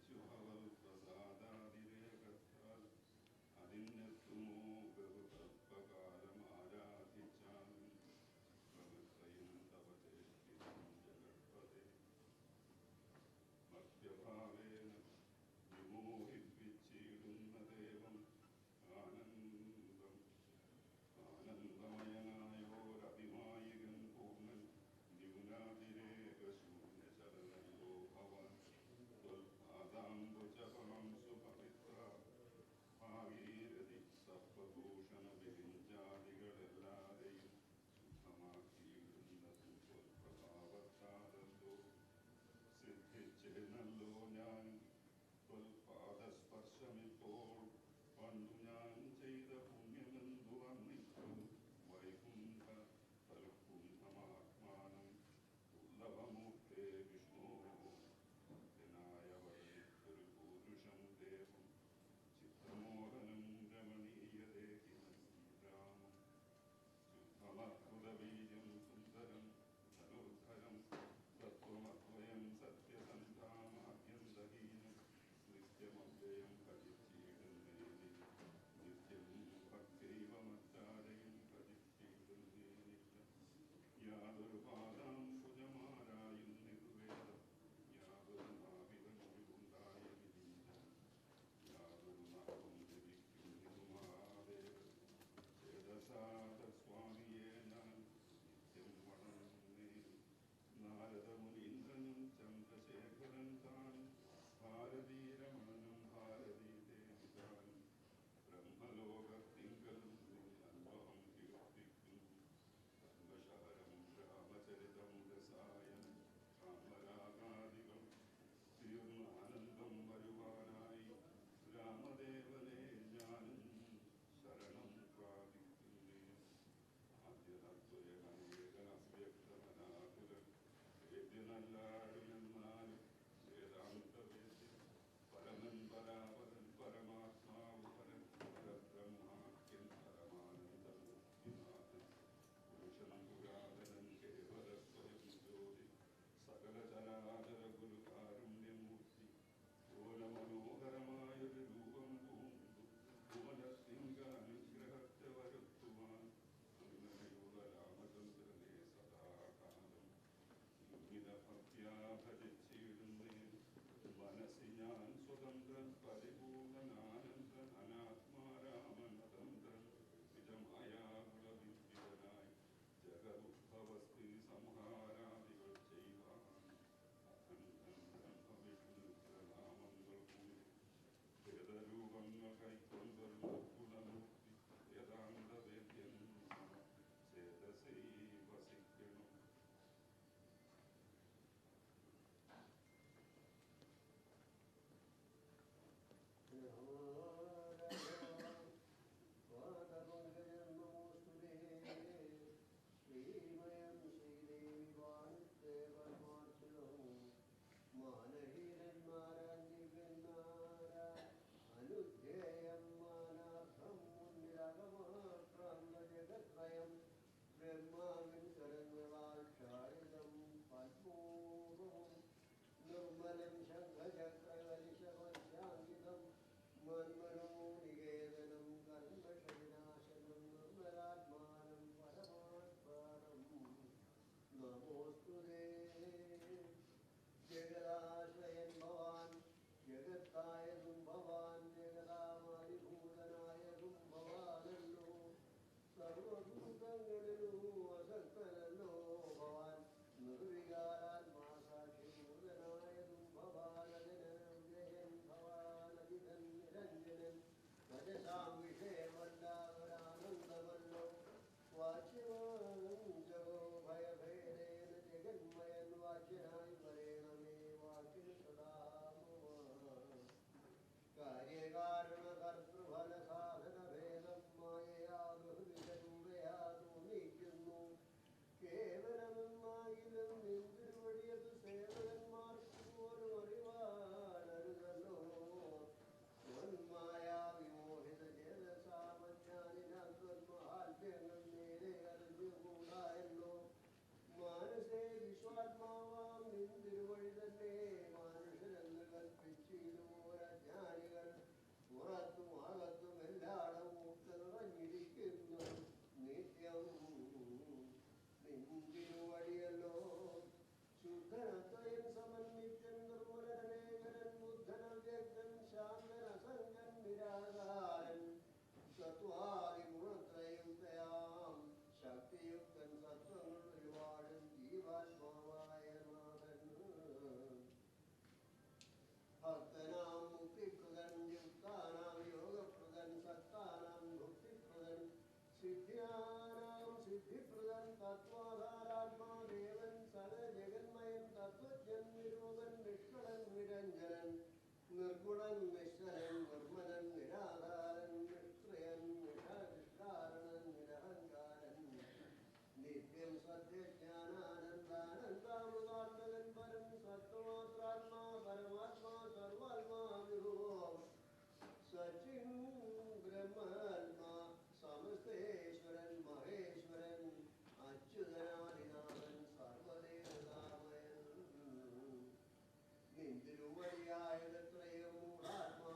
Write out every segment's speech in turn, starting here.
ശുഭവൽ പ്രസാദാതിരേകത്താൽ അതിനെത്തുമോ ബഹുകൽപ്പകാലം ആരാധിച്ചാലും പ്രവൃത്തയും തപചേഷ്ടിതം ജഗത്പദേ മധ്യഭാവേന വിമോഹിപ്പിച്ചിടുന്ന ദേവം ആനന്ദമയനായോരഭിമായികൻ പൂർണ്ണൻ ന്യൂനാതിരേകശൂന്യചലനയോ ഭവാൻ ത്വൽപാദാംബുജപണം സുപവിത്ര ഭാഗീരഥി സർവഭൂഷണ വിരിഞ്ചാദികളെല്ലാരെയും ശുദ്ധമാക്കിയിടുന്നതും ത്വൽപ്രഭാവത്താലല്ലോ സിദ്ധിച്ചെന്നല്ലോ ഞാൻ ത്വൽപാദസ്പർശമിപ്പോൾ പണ്ടു ഞാൻ ചെയ്ത പുണ്യമെന്തു വന്നിട്ടു വൈകുണ്ഠ തൽകുണ്ഠമാത്മാനം ഉല്ലഭമൂർത്തേ വിഷ്ണോ ഭക്തനായ വൈദ്യൊരു പൂരുഷം ദേവം ചിത്രമോഹനം രമണീയദേഹിനം രാമം ശുദ്ധമദ്ഭുതബീജം സുന്ദരം ധനുർധരം തത്വമദ്വയം സത്യസന്ധാമാദ്യന്തഹീനം നിത്യമദ്വയം ഭജിച്ചിടുന്നേനി നിത്യം ഭക്തൈവമറ്റാരെയും ഭജിച്ചിടുന്നേനില്ല യാതൊരു പാദാംബുജമാരായും നിർവേദം യാതൊരു നാവികമൊഴിവുണ്ടായ വിധീന യാതൊരു നാമം ലഭിക്കും മഹാദേവ ചേതസാത സ്വാമിയെ ഞാൻ നിത്യം വണങ്ങുന്നേ നാരദമുനീന്ദ്രനും ചന്ദ്രശേഖരൻ താൻ ഭാരതീരമണനും ഭാരതീദേവിതാൻ ബ്രഹ്മലോകത്തിങ്കലും അനുഭവം കീർത്തിക്കുന്നു സർവശഹരം രാമചരിതം രസായനം രാമരാഗാദികൾ തീർന്ന ആനന്ദം വരുവാനായി രാമദേവനെ ഞാനും ശരണം പ്രാപിക്കുന്നേ ആദ്യതത്വയനേകനവ്യക്തമനാകുലൻ വേദ്യനല്ലാടുമെന്നാലും വേദാന്തവേദ്യൻ പരമൻ പരാപരൻ പരമാത്മാവ് പരൻ പരബ്രഹ്മാഖ്യൻ പരമാനന്ദമൂർത്തിനാഥൻ പുരുഷൻ പുരാതനൻ കേവലസ്വയം ജ്യോതി സകല ചരാചര ഗുരുകാരുണ്യമൂർത്തി മനോഹരമായൊരു രൂപം പൂണ്ടു ഭുവനസിംഹ അനുഗ്രഹത്തെ വരുത്തുവാൻ അങ്ങനെയുള്ള രാമചന്ദ്രനെ സദാകാലം ഭക്ത്യാ ഭജിച്ചിടുന്നേ മനസ്സി ഞാൻ സ്വതന്ത്രൻ പരിപൂർണനാനന്ദൻ അനാത്മാരാമൻ അതന്ത്രൻ നിജമായാകുളവിദ്യുതനായി ജഗദുദ്ഭവസ്ഥിതി സംഹാരാദികൾ ചെയ്യുവാൻ അഖണ്ഡൻ ബ്രഹ്മവിഷ്ണുനാമങ്ങൾ കൂടി ഭേദരൂപങ്ങൾ കൈക്കൊണ്ടൊരു ഗുണമൂർത്തി വേദാന്തവേദ്യൻ ചേതസൈ വസിക്കണം ശ്രീമയം ശ്രീദേവി വാണുദേവമാർച്ചനവും മാനഹീരന്മാരാന്യന്മാര അനുധ്യേയം മാനാർത്ഥം മുന്നിരകമാത്രാന്ത ജഗത്രയം ബ്രഹ്മാവിൻ കരങ്ങളാൽ ക്ഷാരിതം പത്മൂപവും നിർമ്മലം ശംഖചക്രകലിശമശാങ്കിതം മന്മനോനികേതനം കർമ്മശവിനാശനം നിർമ്മലാത്മാനം പരമാത്മാനം നമോസ്തുതേ ജഗദാശ്രയൻ ഭവാൻ ജഗത്തായതും ഭവാൻ ജഗദാമാതിഭൂതനായതും ഭവാനല്ലോ സർവഭൂതങ്ങളിലും അസക്തനല്ലോ ഭവാൻ നിർവികാരാത്മാ സാക്ഷിഭൂതനായതും ഭവാനജനൻ ഭവാനജിതൻ നിരഞ്ജനൻ ഭക്തനാം മുക്തിപ്രദൻ യുക്താനാം യോഗപ്രദൻ സത്താനാം ഭുക്തിപ്രദൻ സിദ്ധ്യാനാം സിദ്ധിപ്രദൻ തത്വാധാരാത്മാ ദേവൻ സകല ജഗന്മയൻ തത്വജ്ഞൻ നിരൂപൻ നിഷ്കളൻ നിരഞ്ജനൻ നിർഗുണൻ നിശ്ചലൻ നിർമ്മലൻ നിരാധാരൻ നിഷ്ക്രിയൻ നിഷ്കാരണൻ നിരഹങ്കാരൻ നിത്യം സത്യജ്ഞാനാനന്ദാനന്ദാമൃതാത്മകൻ പരം സത്വമാത്രാത്മാ പരമാത്മാ സർവാത്മാ വിഭവം സച്ചിൻ ബ്രഹ്മാത്മാ സമസ്തേശ്വരൻ മഹേശ്വരൻ അച്യുതനാദിനാഥൻ സർവദേവതാമയൻ നിന്തിരുവഴിയായതത്രയും മൂഢാത്മാ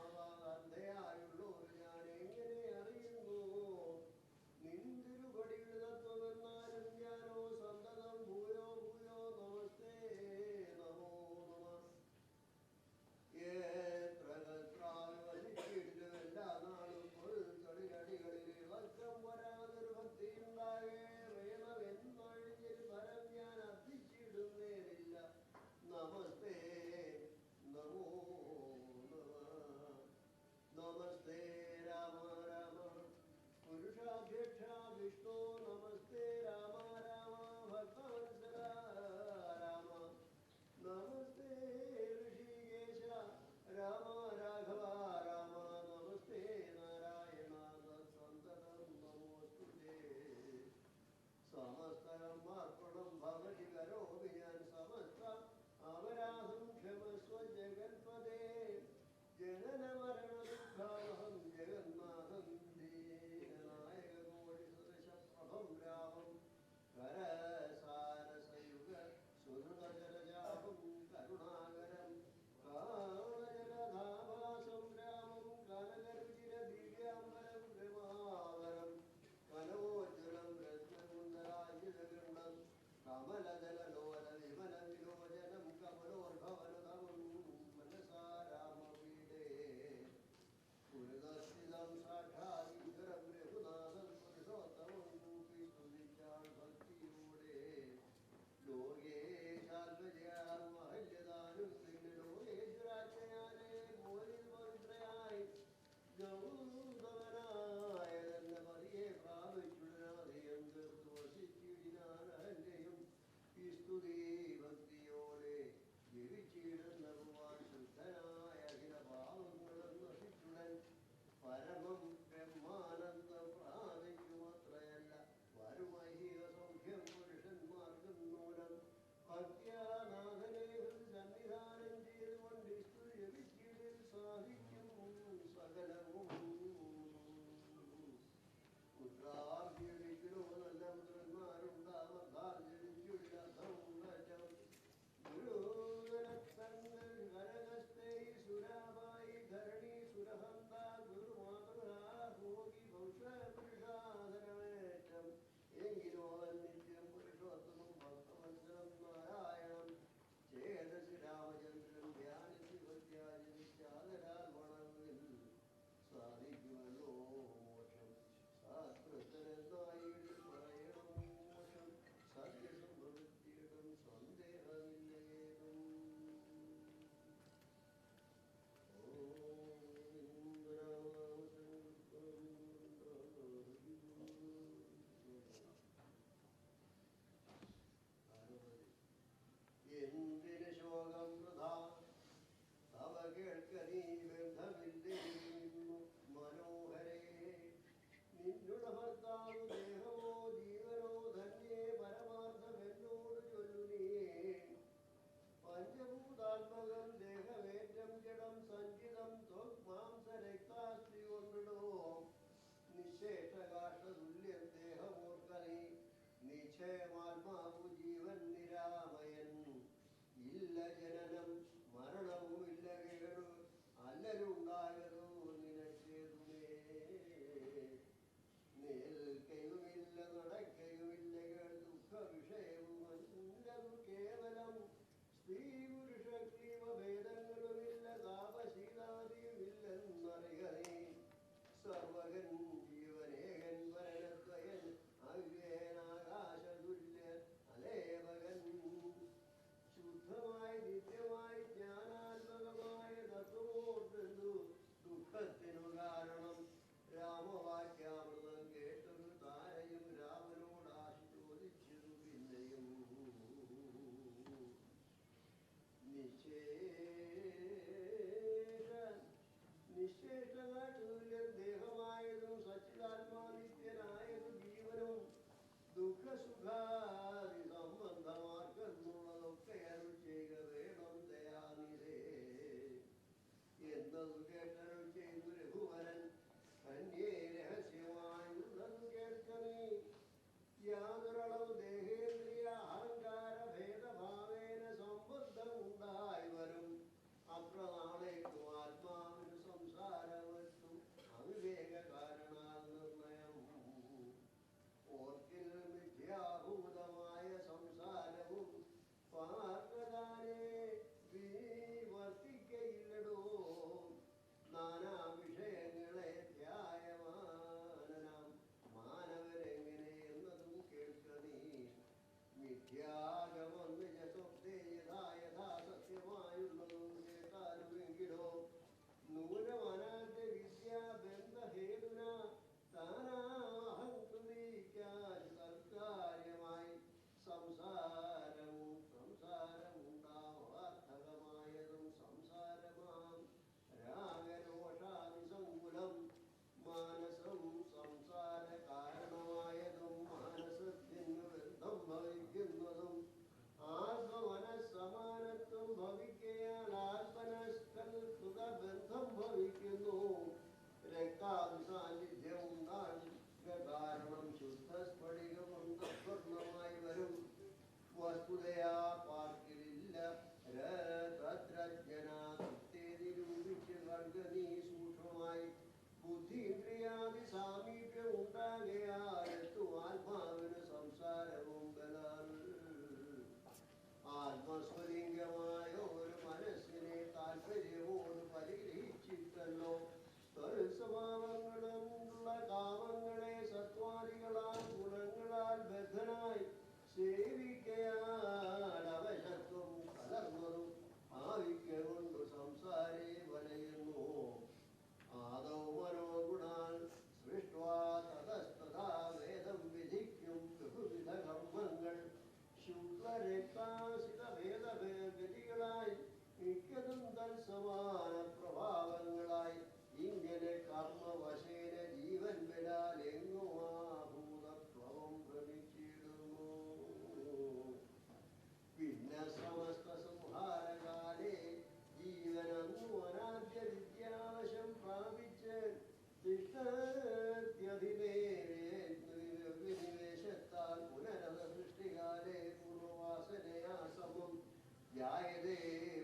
ജായതേ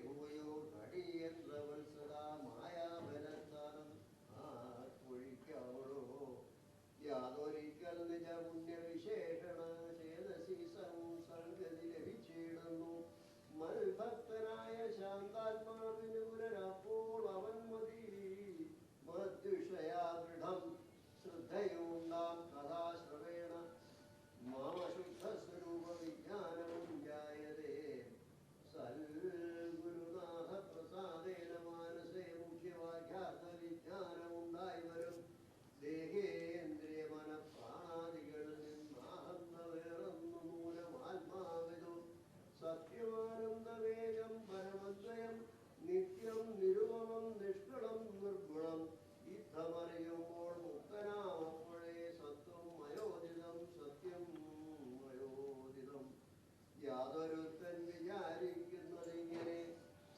ഭൂയോ ഘടിയന്ത്ര വത്സദാ മായാബലത്താനം ഒഴിക്കാവളോ യാതൊരിക്കൽ നിജ പുണ്യവിശേഷണ ചേതസി സംഗതി ലഭിച്ചിടുന്നു മൽഭക്തനായ ശാന്താത്മാവിന് പുനരപ്പോൾ അവൻ മതി മദ്വിഷയാദൃഢം ശ്രദ്ധയുണ്ടാം കഥാശ്രവേണ മമ ശുദ്ധസ്വരൂപ വിജ്ഞാനവും ജായതേ സൽഗുരുനാഥ പ്രസാദേന മാനസേ മുഖ്യവാക്യാർത്ഥ വിജ്ഞാനമുണ്ടായി വരും ദേഹേന്ദ്രിയ മനഃപ്രാണാദികളിൽ നിന്നാഹന്ന വേറൊന്നു മൂലം ആത്മാവിതു സത്യമാനന്ദവേഗം പരമദ്വയം നിത്യം നിരുപമം നിഷ്കളം നിർഗുണം യുദ്ധമറിയുമ്പോൾ മുക്തനാമപ്പോഴേ സത്വം മയോദിതം സത്യം മയോദിതം യാതൊരുത്തൻ വിചാരിക്കുന്നതിങ്ങനെ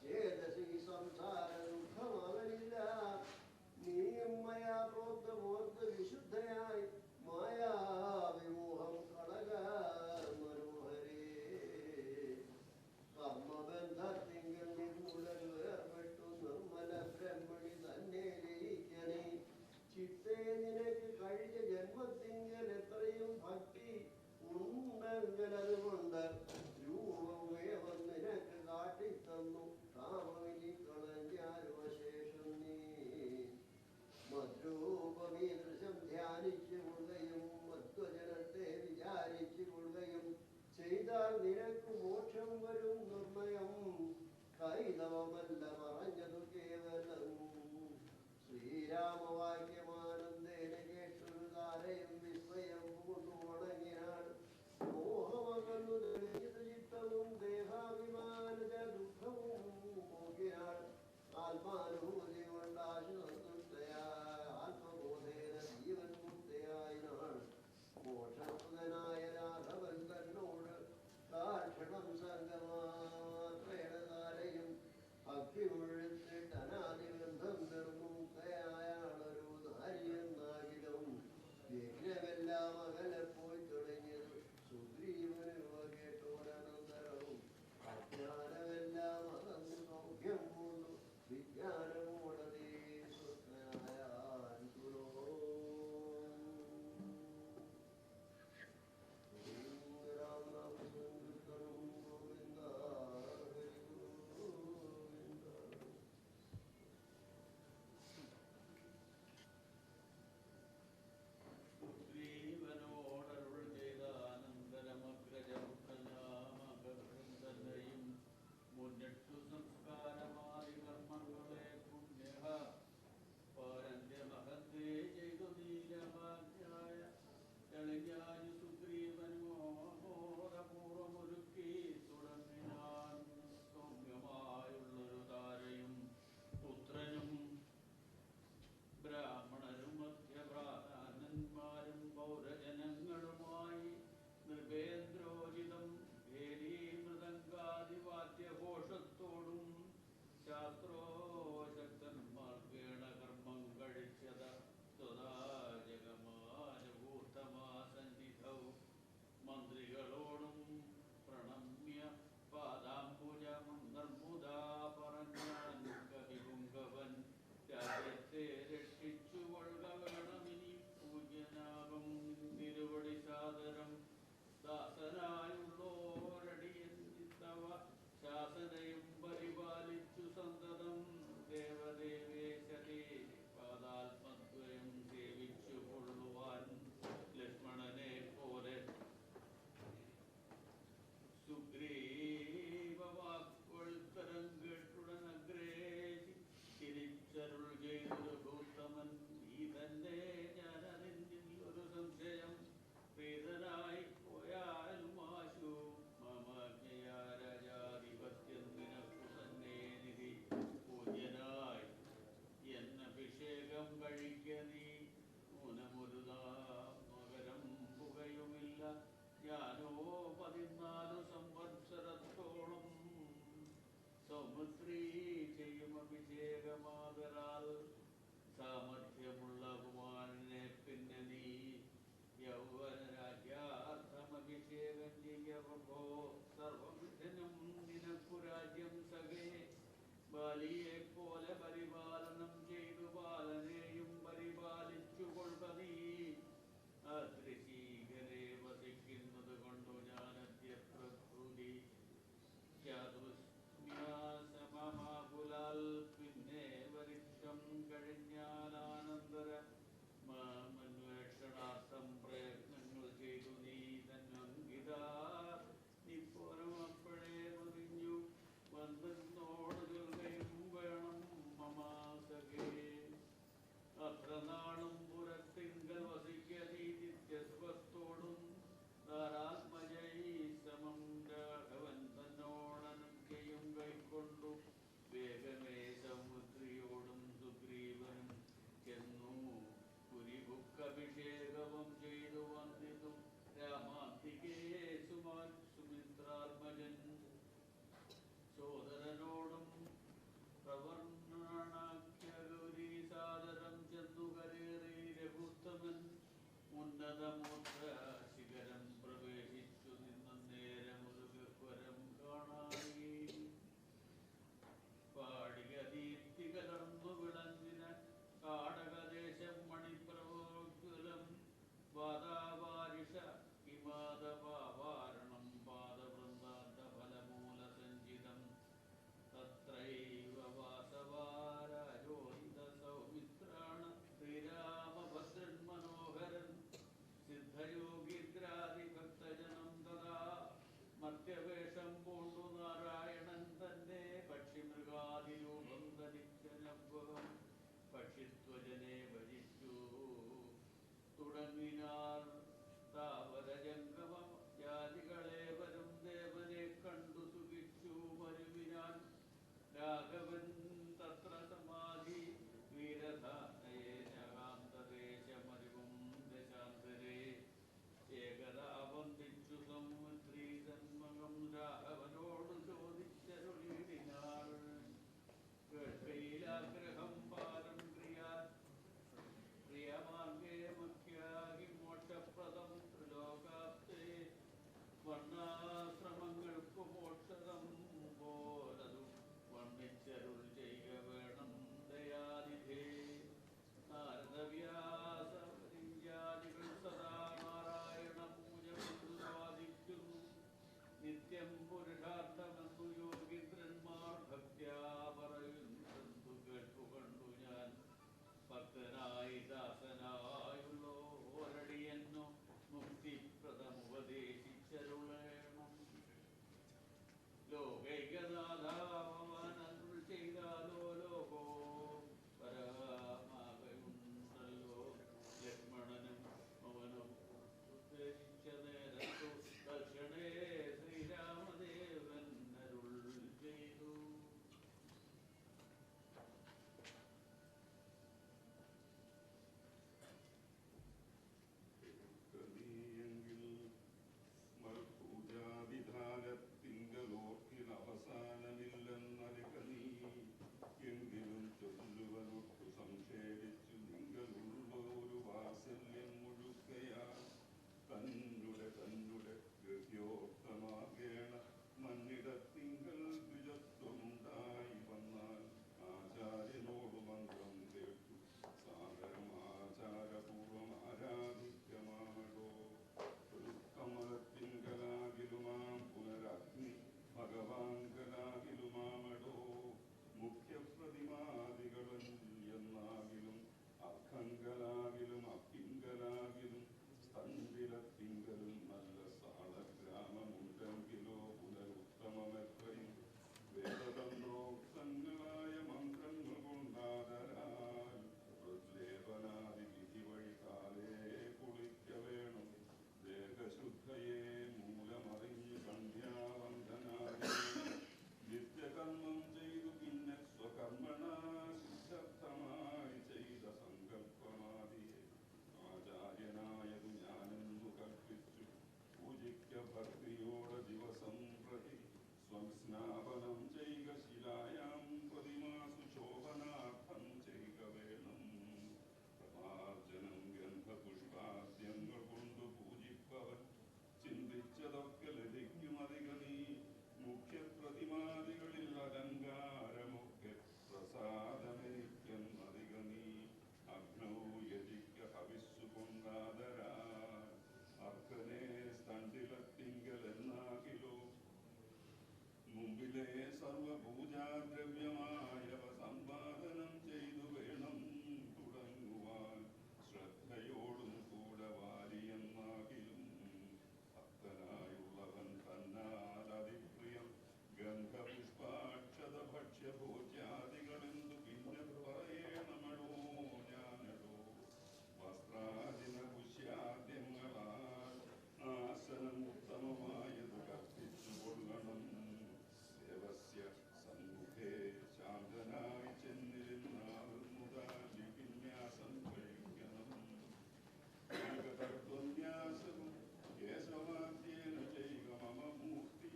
ചേതസി സംസാര ദുഃഖമവനില്ല നീയും മയാ പ്രോക്തമോർത്ത് വിശുദ്ധയായി മായാവിമോഹം കളക മനോഹരേ കർമ്മബന്ധത്തിങ്കിൽ നിന്നുടൽ വേർപെട്ടു നിർമ്മല ബ്രഹ്മണി തന്നെ ലയിക്കണേ ചിത്തേ നിനക്ക് കഴിഞ്ഞ ജന്മത്തിങ്കൽ എത്രയും ഭക്തി ഉണ്ടെങ്കിലതുകൊണ്ട് രൂപമേവം നിനക്ക് കാട്ടിത്തന്നു കാമവിനി കളഞ്ഞാലുവശേഷം നീ മദ്രൂപമീദൃശം ധ്യാനിച്ചു കൊള്ളുകയും മധ്വജനത്തെ വിചാരിച്ചു കൊള്ളുകയും ചെയ്താൽ നിനക്ക് മോക്ഷം വരും നിർണയം കൈതവമല്ല പറഞ്ഞതു കേവലം ശ്രീരാമവാക്യമാനന്ദേന കേട്ടൊരു താരയും വിസ്മയം കൊണ്ടു മടങ്ങിനാൾ മോഹമകന്നു തെളിഞ്ഞത് ചിത്തവും ദേഹാഭിമാനജ ദുഃഖവും പോകിനാൾ ആത്മാനുഭൂതി ആത്മബോധേന ജീവൻ മുക്തയായിനാൾ മോക്ഷപ്രദനായ രാഘവൻ തന്നോട് കാക്ഷണം സംഗമാത്രേണ താരയും ഭക്തിമുഴുത്തിട്ട് അനാദിബന്ധം നിർമുക്തയായാളൊരു നാരിയെന്നാകിലും യജ്ഞമെല്ലാം അകലെ പോയി തുടങ്ങിയത് സുഗ്രീവന് കേട്ടോരനന്തരവും അജ്ഞാനമെല്ലാം അകന്നു സൗഖ്യം കൊണ്ടു വിജ്ഞാനമോടതേ സ്വപ്നായാൻ തുലോ രാം നാമ സങ്കീർത്തനം ഗോവിന്ദ ഹരി ഗോവിന്ദ. സുഗ്രീവനോടരുൾ ചെയ്ത അനന്തരമഗ്രജമുഖനാമകൃതയും മുന്നിട്ടു സംസ്കാരമായി കർമ്മങ്ങളെ പുണ്യഹ പാരന്ത്യമഹത്തെ ചെയ്തു നീലമാജ്ഞായ തെളിഞ്ഞായു സുഗ്രീവനോരപൂർവമൊരുക്കി തുടങ്ങിനാൻ സൗമ്യമായുള്ളൊരു താരയും പുത്രനും ബ്രാഹ്മണരും മധ്യപ്രാധാനന്മാരും പൗരജനങ്ങളുമായി നൃപേന്ദ്രോചിതം ഭേരീ മൃദംഗാദിവാദ്യഘോഷത്തോടും ശാസ്ത്രോശക്തന്മാർക്കേണ കർമ്മം കഴിച്ചത സ്വദാജകമാനുഭൂതമാസന്നിധൗ മന്ത്രികളോടും പ്രണമ്യ പാദാംബുജമന്ദർമുദാ പറഞ്ഞാൻ കവിപുങ്കവൻ രാജ്യത്തെ രക്ഷിച്ചു കൊള്ളുക വേണമിനി പൂജ്യനാകും തിരുവടി സാദരം ദാസനായുള്ളോരടിയൻ ചിത്തവ ശാസനയും പരിപാലിച്ചു സന്തതം ദേവദേവേശതേ പാദാത്മദ്വയം സേവിച്ചു കൊള്ളുവാൻ ലക്ഷ്മണനെ പോലെ സുഗ്രീവവാക്വൽത്തരം കേട്ടുടനഗ്രേ തിരിച്ചരുൾ ചെയ്തൊരു ഗൗതമൻ നീ തന്നെ ഞാനറിഞ്ഞിൽ ഒരു സംശയം പ്രീതനായി പോയാലും ആശു മമജ്ഞയാ രാജാധിപത്യം നിനക്കു തന്നെ നിധി പൂജ്യനായി എന്നഭിഷേകം കഴിക്ക നീ ഊനമൊരുതാ മകരം പുകയുമില്ല ഞാനോ 14 സംവത്സരത്തോളം സൗമിത്രീ ചെയ്യും അഭിഷേകമാതരാൽ സാമർഥ്യമുള്ള കുമാരനെ പിന്നെ നീ യൗവന രാജ്യാർത്ഥമഭിഷേകം ചെയ്യവോ സർവവിധനും നിനക്കു രാജ്യം ബാലിയെ പോലെ പരിപാലനം ചെയ്തു ബാലനെയും പരിപാലിച്ചു കൊള്ളുക നീ. അദൃശീകരെ വസിക്കുന്നത് കൊണ്ടു ഞാനദ്യ പ്രകൃതി യാദൃശ്മ്യാസമമാകുലാൽ പിന്നെ വരിക്ഷം കഴിഞ്ഞാലാനന്തര മാമന്വേഷണാർത്ഥം പ്രയത്നങ്ങൾ ചെയ്തു നീ തന്നങ്കിത നിപ്പോനും അപ്പോഴേ മുറിഞ്ഞു വന്നോട് ചൊല്ലുകയും വേണം മമാ ഇതിലെ സർവപൂജാദ്രവ്യമായവ സമ്പാദനം ചെയ്തു വേണം തുടങ്ങുവാൻ ശ്രദ്ധയോടും കൂടെ വാരിയെന്നാകിലും ഭക്തനായുള്ളവൻ തന്നാൽ അതിപ്രിയം ഗന്ധപുഷ്പാക്ഷത ഭക്ഷ്യഭോജ്യാദികളെന്തു പിന്നെ പറയണമടോ ഞാനടോ വസ്ത്രാദിന പുഷ്യാദ്യങ്ങളാൽ ആസനം ഉത്തമമായത് കർപ്പിച്ചു കൊള്ളണം ദേവസ്യ സമ്മുഖേ ശാന്തനായി ചെന്നിരുന്നാൽ മുതാ വിന്യാസം കഴിക്കണം തത്വന്യാസവും കേശവാദ്യേന ചെയ്ക മമ മൂർത്തി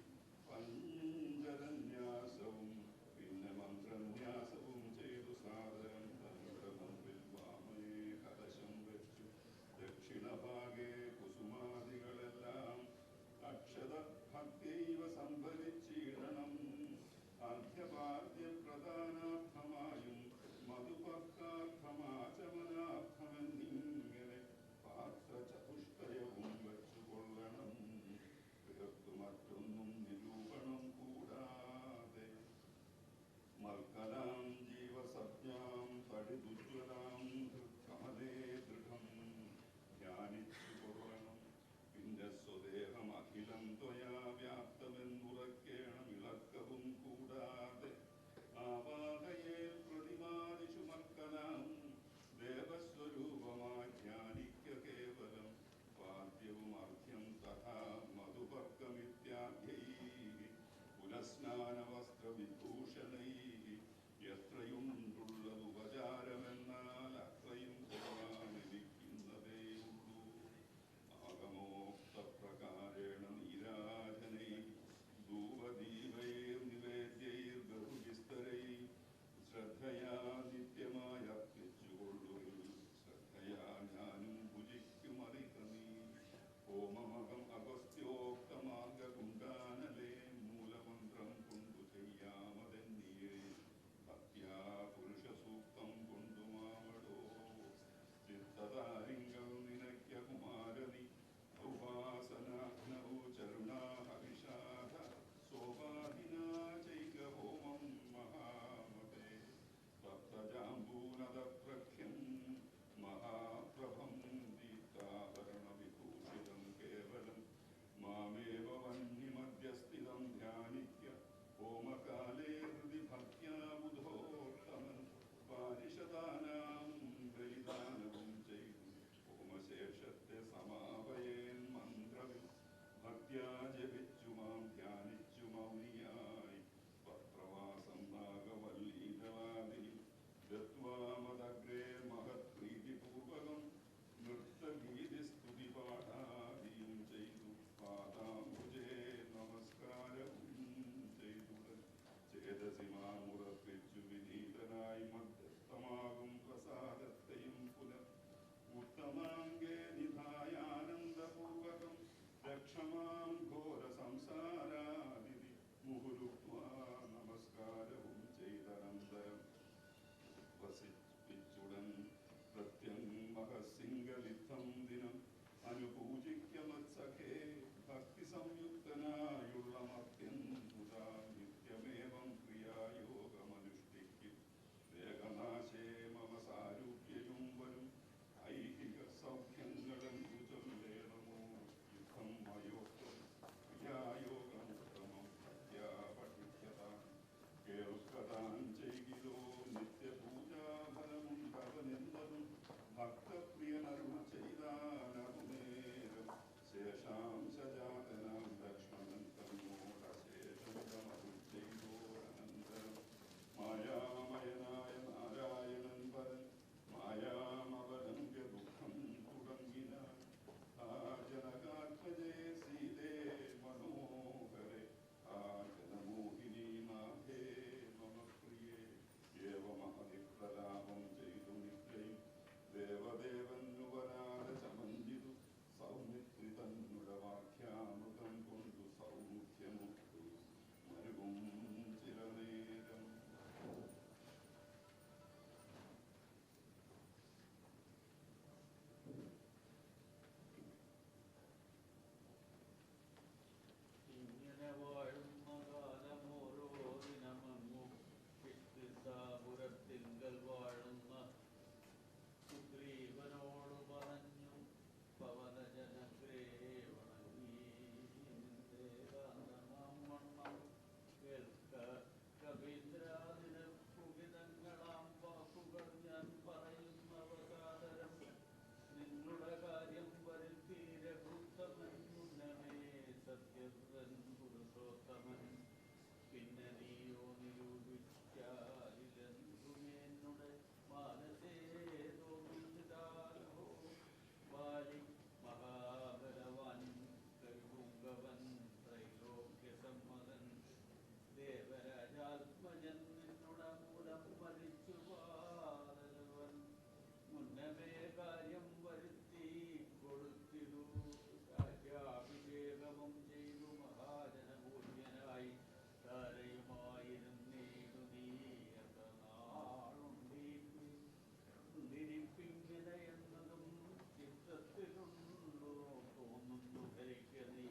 പഞ്ചരന്യാസവും പിന്നെ മന്ത്രന്യാസവും ചെയ്തു സാദരം തങ്ങളുടെ മുമ്പിൽ വാമേ കലശം വെച്ചു ദക്ഷിണഭാഗേ കുസുമാദികളെല്ലാം അക്ഷത ഭക്തൈവ സംഭരിച്ചിടണം അർഘ്യപാദ്യപ്രധാനാർത്ഥമായും മധുപർക്കാർത്ഥമാചമനാർത്ഥമെന്നിങ്ങനെ പാത്രചതുഷ്ടയവും വെച്ചുകൊള്ളണം തീർത്തു മറ്റൊന്നും നിരൂപണം കൂടാതെ മൽക്കലാം ജീവസജ്ഞാം തടിദുജ്വലാം കമലേ ദൃഢം ധ്യാനിച്ചു കൊള്ളണം പിന്നെ സ്വദേഹം അഖിലം ത്വയാ വ്യാപ്തമെന്നുറക്കേണം ഇളക്കവും കൂടാതെ ആവാഹയേ പ്രതിമാദിഷു മൽക്കലാം ദേവസ്വരൂപമായി ധ്യാനിക്ക കേവലം വാദ്യവും അർഘ്യം തഥാ മധുപർക്കമിത്യാദ്യൈ പുനഃസ്നാനവസ്ത്രവിഭൂഷണൈ എത്രയുണ്ടുള്ളത് ഉപചാരമെന്നാൽ അത്രയും കൊള്ളാനിരിക്കുന്നതേയുള്ളൂ ആഗമോക്തപ്രകാരേണ നീരാജനൈ ധൂപദീപൈർനിവേദ്യൈർബഹുവിസ്തരൈ ശ്രദ്ധയാ നിത്യമായി അർപ്പിച്ചുകൊള്ളുകിൽ ശ്രദ്ധയാ ഞാനും ഭുജിക്കുമറിക നീ ഹോമമകം അഗസ്ത്യോക്തമാർഗകുണ്ടാനലേ മൂലമന്ത്രം കൊണ്ടു ചെയ്യാമതെ വാത്സ്യാലിലെന്തുമേന്നുടെ മാനസേ തോന്നുന്നിതാലോ ബാലി മഹാബലവാൻ കവിപുങ്കവൻ ത്രൈലോക്യസമ്മതൻ ദേവരാജാത്മജൻ നിന്നുട മൂലം മരിച്ചു പാതലവൻ മുന്നമേ കാര്യം വരുത്തി കൊടുത്തിടൂ രാജ്യാഭിഷേകവും ചെയ്തു മഹാജനപൂജ്യനായി ധാരയുമായിരുന്നീടു നീയത നാളുണ്ടിരിപ്പിങ്ങനെ എന്നതും ചിത്തത്തിലുണ്ടോ തോന്നുന്നു ധരിക്ക നീ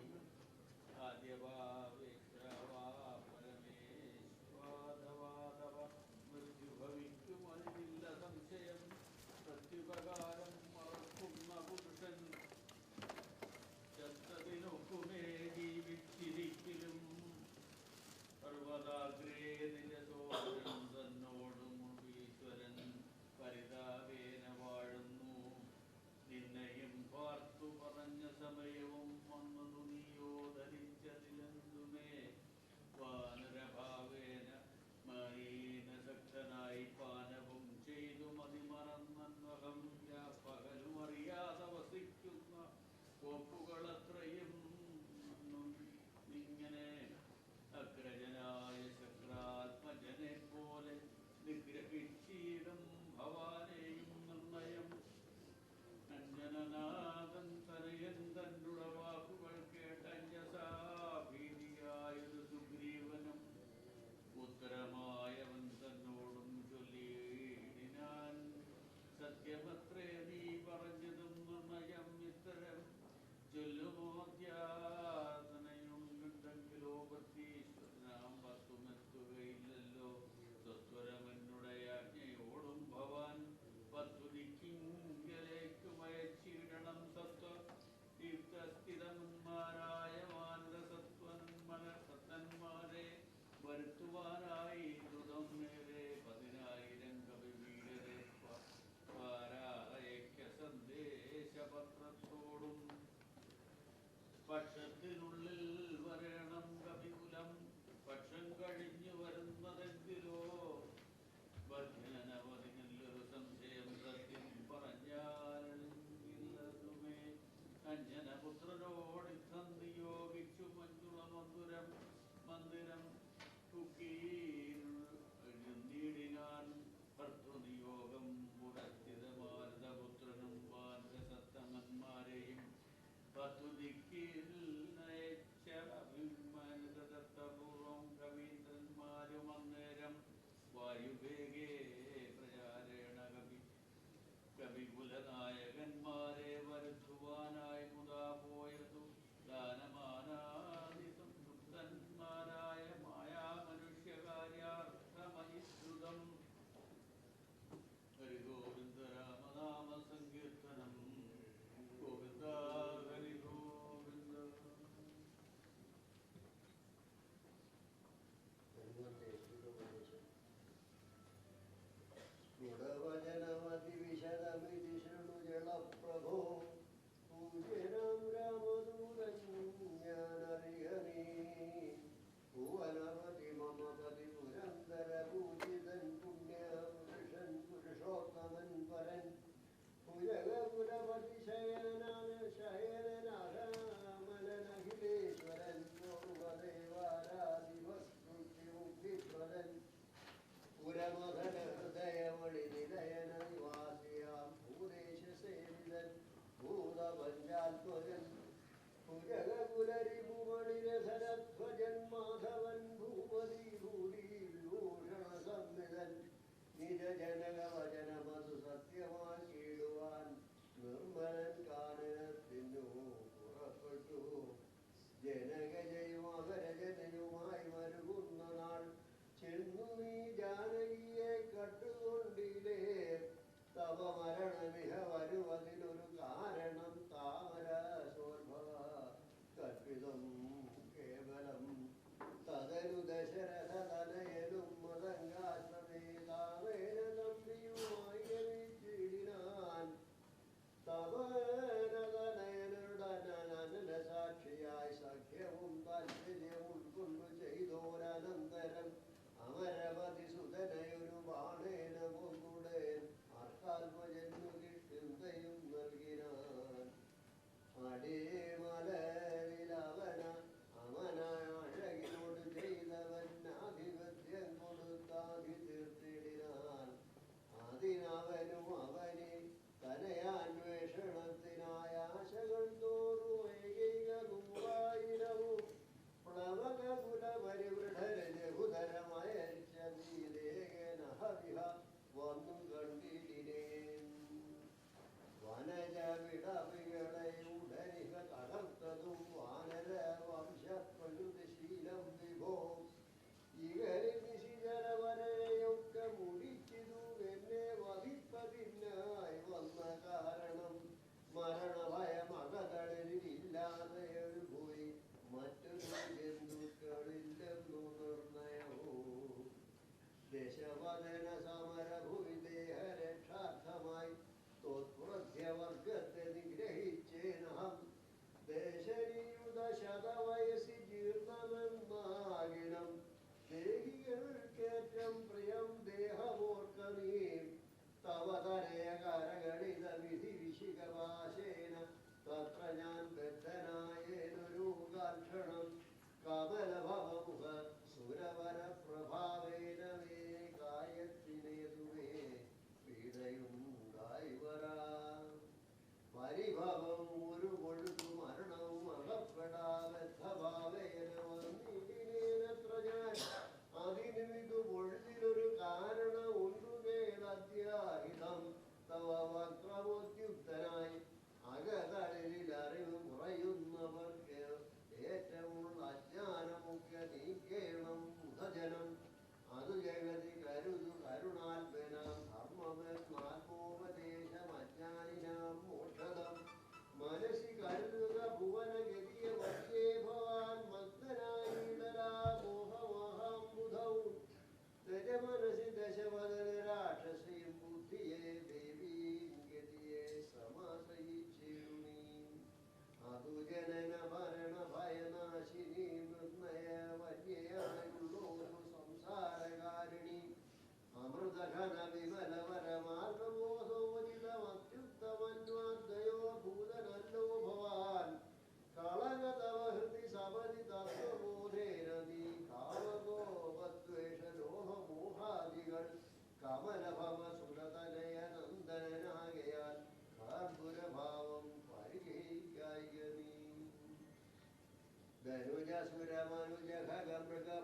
ആദ്യഭാവേശ്വരവാ പരമേശ്വാദവാദവ മൃത്യുഭവിക്കുമതില്ല സംശയം പ്രത്യുപകാരം മറക്കുന്ന പുരുഷൻ ചത്തതിനൊക്കുമേ ജീവിച്ചിരിക്കലും പർവ്വതാഗ്രേ നിജസോദരൻ തന്നോടും ഈശ്വരൻ പരിതാപേന വാഴുന്നു നിന്നെയും പാർത്തു പറഞ്ഞ സമയവും വന്നതു നീയോ ധരിച്ചതിലെന്തുമേ വാനരഭാവേന മഹീനശക്തനായി പാനവും ചെയ്തു മതിമറന്നഹം പകലും അറിയാതെ വസിക്കുന്ന കോപ്പുകളത്രയും ഇങ്ങനെ അഗ്രജനായ ശക്രാത്മജനെ പോലെ നിഗ്രഹിച്ചീടും ഭവാനെയും നിർണയം അഞ്ജനനാഥൻ തനയൻ തന്നുട വാക്കുകൾ കേട്ടഞ്ജസാഭീതിയായൊരു സുഗ്രീവനും ഉത്തരമായവൻ തന്നോടും ചൊല്ലിയിടിനാൻ സത്യമത്രേ നീ പറഞ്ഞതും നിർണയം ഇത്തരം ചൊല്ലുമോദ്യാതനയുണ്ടെങ്കിലോ പ്രതീശ്വരനാം പത്തുമെത്തുകയില്ലല്ലോ സ്വസ്വരമെന്നുടെ ആജ്ഞയോടും ഭവാൻ പത്തു ദിക്കിങ്കലേക്ക് മയച്ചിടണം സത്വ യുക്തസ്ഥിതന്മാരായ മാനസത്വന്മാരെ വരുത്തുവാനായി ദ്രുതം നേരെ 10,000 കവിവീരരെ പാരായക്ക സന്ദേശപത്രത്തോടും പക്ഷത്തിനുള്ളിൽ വരണം കവികുലം പക്ഷം കഴിഞ്ഞു വരുന്നതെങ്കിലോ ബധ്യനവധി നല്ലൊരു സംശയം സത്യം പറഞ്ഞാലില്ലതുമേ അഞ്ജനപുത്രനോടിത്തം നിയോഗിച്ചു മഞ്ജുള മന്ദിരം കുക്കീടിനാൻ ഭർത്തൃനിയോഗം പുരസ്ഥിതമാരുതപുത്രനും വാനരസത്തമന്മാരെയും പത്തു ദിക്കിൽ നയിച്ച അഭിമാനദത്തപൂർവം കവീന്ദ്രന്മാരും അന്നേരം വായുവേഗേ പ്രചാരേണ കവികുലനായകന്മാരെ വരുത്തുവാനായി മുതാ പോയതു ദാനമാനാദി സംതൃപ്തന്മാരായ മായാമനുഷ്യകാര്യാർത്ഥമഹിശ്രുതം ഹരിഗോവിന്ദ രാമനാമ സങ്കീർത്തനം ഗോവിന്ദ ഹരിഗോവിന്ദ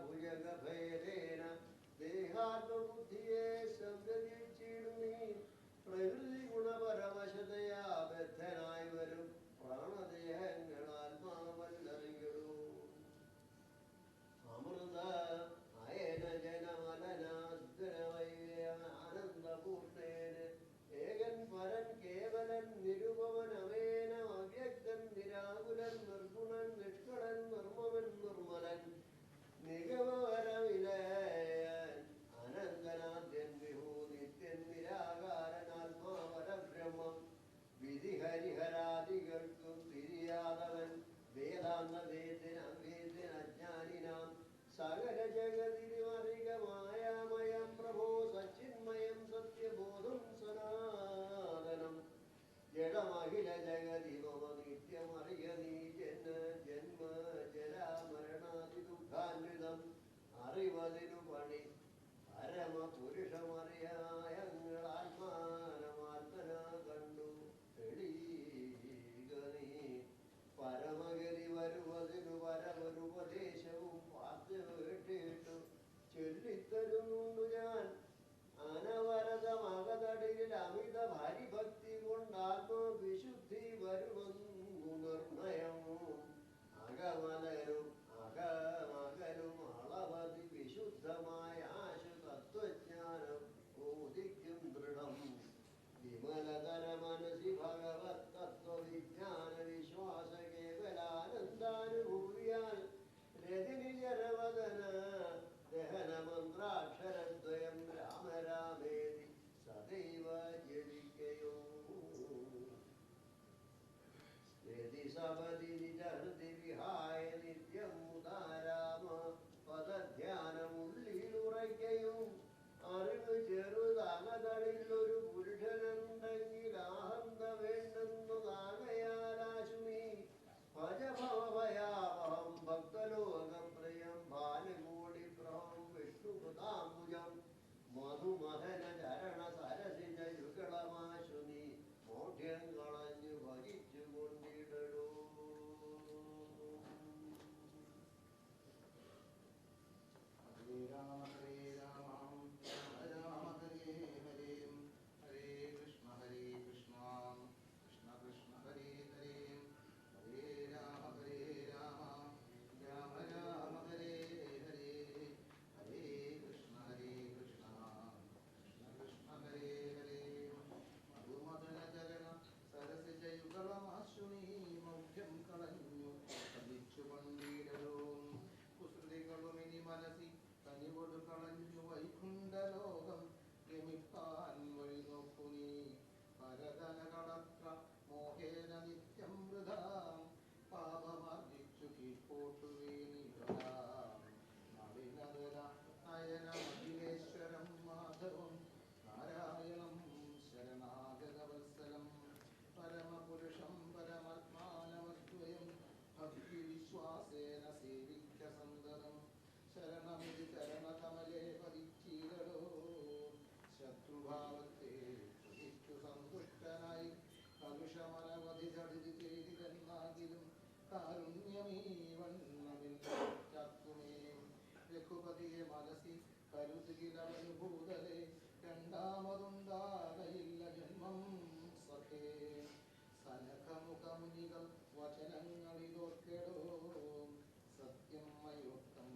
മൃഗഭുജഗഭേദേന ദേഹാത്മബുദ്ധിയെ സംരക്ഷിച്ചിടുന്നീ പ്രകൃതി ഗുണപരവശതയാ ബദ്ധനായി വരും പ്രാണദേഹങ്ങൾ ആത്മാവല്ലറിയിടൂ അമൃത അയന ജനമലനാനന്ദപൂർണേന ഏകൻ പരൻ കേവലൻ നിരുപമനമേന അവ്യക്തൻ നിരാകുലൻ നിർഗുണൻ നിഷ്കളൻ നിർമ്മമൻ നിർമ്മലൻ നിഗമവരവിലയൻ അനന്തനാദ്യൻ വിഭൂ നിത്യൻ നിരാകാരൻ ആത്മാവരബ്രഹ്മം വിധിഹരിഹരാദികൾക്കും തിരിയാതവൻ വേദാന്തവേദ്യൻ അവേദ്യൻ അജ്ഞാനിനാം സകല ജഗതിരിമറികമായാമയം പ്രഭോ സച്ചിന്മയം സത്യബോധം സനാതനം ജഡമഖില ജഗതി മമ നിത്യമറിയ നീ ജന്മ ജരാമരണാദി ദുഃഖാന്വിതം അറിവതിനു പണി പരമപുരുഷമറിയായങ്ങൾ ആത്മാനമാത്മന കണ്ടു തെളിയുക നീ പരമഗതി വരുവതിനു പരമരുപദേശവും പാർത്ത് കേട്ടിട്ടു ചൊല്ലിത്തരുന്നുണ്ടു ഞാൻ അനവരതമകതടിയിൽ അമിത ഹരിഭക്തി കൊണ്ടാത്മവിശുദ്ധി വരുമെന്നു നിർണയം അകമലരും അകമകലും അളവതി വിശുദ്ധമായ ആശു തത്വജ്ഞാനം ബോധിക്കും ദൃഢം വിമലതര മനസി ഭഗവത് തത്വവിജ്ഞാന വിശ്വാസ കേവലാനന്ദാനുഭൂതിയാൽ രജനിജരവദന ദഹനമന്ത്രാക്ഷരദ്വയം രാമ രാമേതി സദൈവ ജപിക്കയോ യതി സപതി നിജഹൃതി വിഹായ നിത്യം മുദാരാമ പദധ്യാനമുള്ളിലുറയ്ക്കയും അറിവ് ചെറുതകതളിൽ ഒരു പുരുഷനുണ്ടെങ്കിൽ ആഹന്ത വേണ്ടെന്നതാകയാലാശുമീ ഭജഭവഭയാവഹം ഭക്തലോകപ്രിയം ഭാനുകൂടി പ്രഭം വിഷ്ണുകൃതാംബുജം മധുമഹന ചരണ സരസിജ യുഗളമാശുനി മോഢ്യം കളഞ്ഞു ഭജിച്ചു കൊണ്ടിടൂ ഹരേ രാമ ഹരേ രാമ രാമ രാമ ഹരേ ഹരേ ഹരേ കൃഷ്ണ കൃഷ്ണ കൃഷ്ണ ഹരേ ഹരേ ഹരേ രാമ രാമ രാമ ഹരേ ഹരേ ഹരേ കൃഷ്ണ കൃഷ്ണ കൃഷ്ണ ഹരേ ഹരേ മധുമദന ചരണ സരസിജ യുഗളമാശുനീ മൗഢ്യം കളഞ്ഞു പതിച്ചു കൊണ്ടിടലോ കുസൃതികളുമിനി മനസി കനിവൊടു കളഞ്ഞു വൈകുണ്ഠലോകം രമിപ്പാൻ വഴി നോക്കു നീ പരതനകളത്ര മോഹേന നിത്യം വൃഥാം പാപമാർജിച്ചു കീഴ്പോട്ടു വീണിടാം നളിനദല നയന അഖിലേശ്വരം മാധവം നാരായണം ശരണാഗതവത്സലം പരമപുരുഷം പരമാത്മാനമദ്വയം ഭക്തിവിശ്വാസേന സേവിക്ക സന്തതം ശരണമിതി ചരണകമലേ പതിച്ചീരടോ ശത്രുഭാവത്തെ തുതിച്ചു സന്തുഷ്ടനായി കലുഷമനവധി ചടിതി ചെയ്തിരുന്നാകിലും കാരുണ്യമീ വണ്ണമില്ലാത്തുമേ രഘുപതിയെ മനസ്സി കരുതുകിലവനുഭൂതലെ രണ്ടാമതുണ്ടാകയില്ല ജന്മം സഖേ സനഖമുഖമുനികൾ വചനങ്ങളിതോർക്കെടോ സത്യം മയോക്തം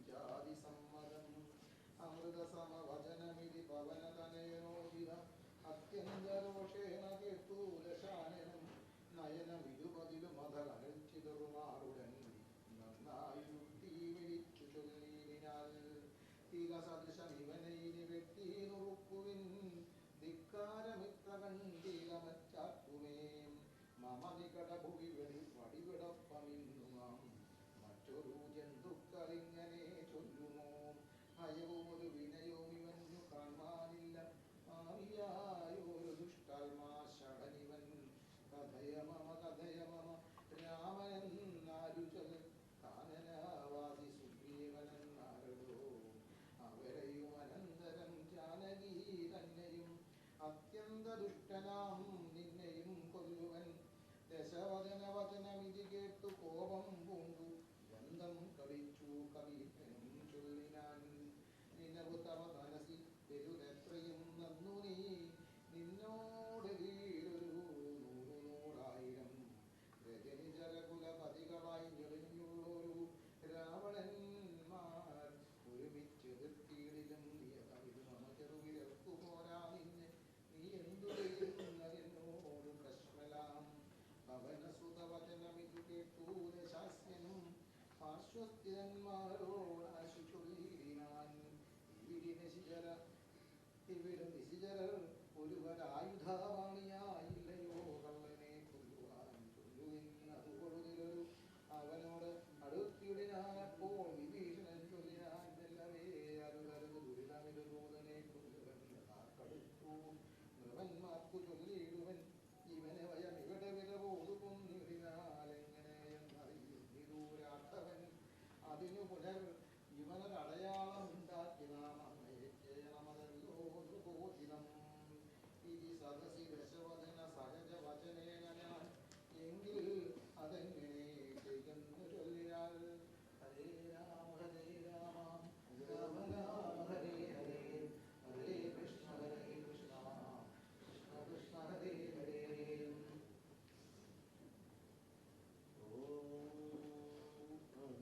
ജാതി സമ്മതം അമൃതസമവചനമിതി പവനതനയനോദിത അത്യന്തരോഷേണ കേട്ടൂലശാനനം നയനമിരുപതിലും മതകൽച്ചിതറുമാറുടൻ നന്നായി യുക്തി വിളിച്ചു ചൊല്ലിനാൽ തിരസദൃശമിവനയിനി വ്യക്തി നുറുക്കുവിൻ ധിക്കാരമിത്ര കണ്ടീലമച്ചാക്കുമേ മമ നികടഭുവി വടിവിടപ്പമിന്നു നാം മറ്റൊരു ജന്തുക്കളിങ്ങനെ ചൊല്ലുമോ ഭയവും ഒരു വിനയവും ഇവന്നു കാണാനില്ല ആവിയായൊരു ദുഷ്ടാത്മാ ഷടനിവൻ കഥയ മമ രാമനെന്നാരു ചൊല്ല് കാനനവാസി സുഗ്രീവനെന്നാരടോ അവരെയുമനൻ വിശ്വസ്തന്മാരോടാശു ചൊല്ലിനാൻ. ഇവിടെ നിശിചരർ ഒരുവരായുധാവാണിയായില്ലയോ കള്ളനെ കൊല്ലുവാൻ ചൊല്ലുവിൻ അതുകൊടുതിലൊരു അവനോട് അടുത്തിടിനാനപ്പോൾ വിഭീഷണൻ ചൊല്ലിനാൻ മെല്ലവേ അരുതരുത് ദുരിതമിതു ദൂതനെ കൊല്ലുവൻ കടുത്തു നൃപന്മാർക്കു ചൊല്ലിയിടുവൻ ഇവനെ വയം ഇവിടെ വില പോതു കൊന്നിടിനാലെങ്ങനെയെന്നറിയുന്നിതു രാഘവൻ അതിനു പുനർ ഇവനൊരടയാളം ഉണ്ടാക്കി നാം അമ്മയേക്കേണമതല്ലോ സുബോധിനം. ഇതി സദസി ദശവദന സഹജ വചനേന ഞാൻ എങ്കിൽ അതെങ്ങനെ ചെയ്യുന്നു ചൊല്ലിയാൽ. ഹരേ രാമ രാമ രാമ ഹരേ ഹരേ ഹരേ കൃഷ്ണ കൃഷ്ണ കൃഷ്ണ ഹരേ ഹരേ.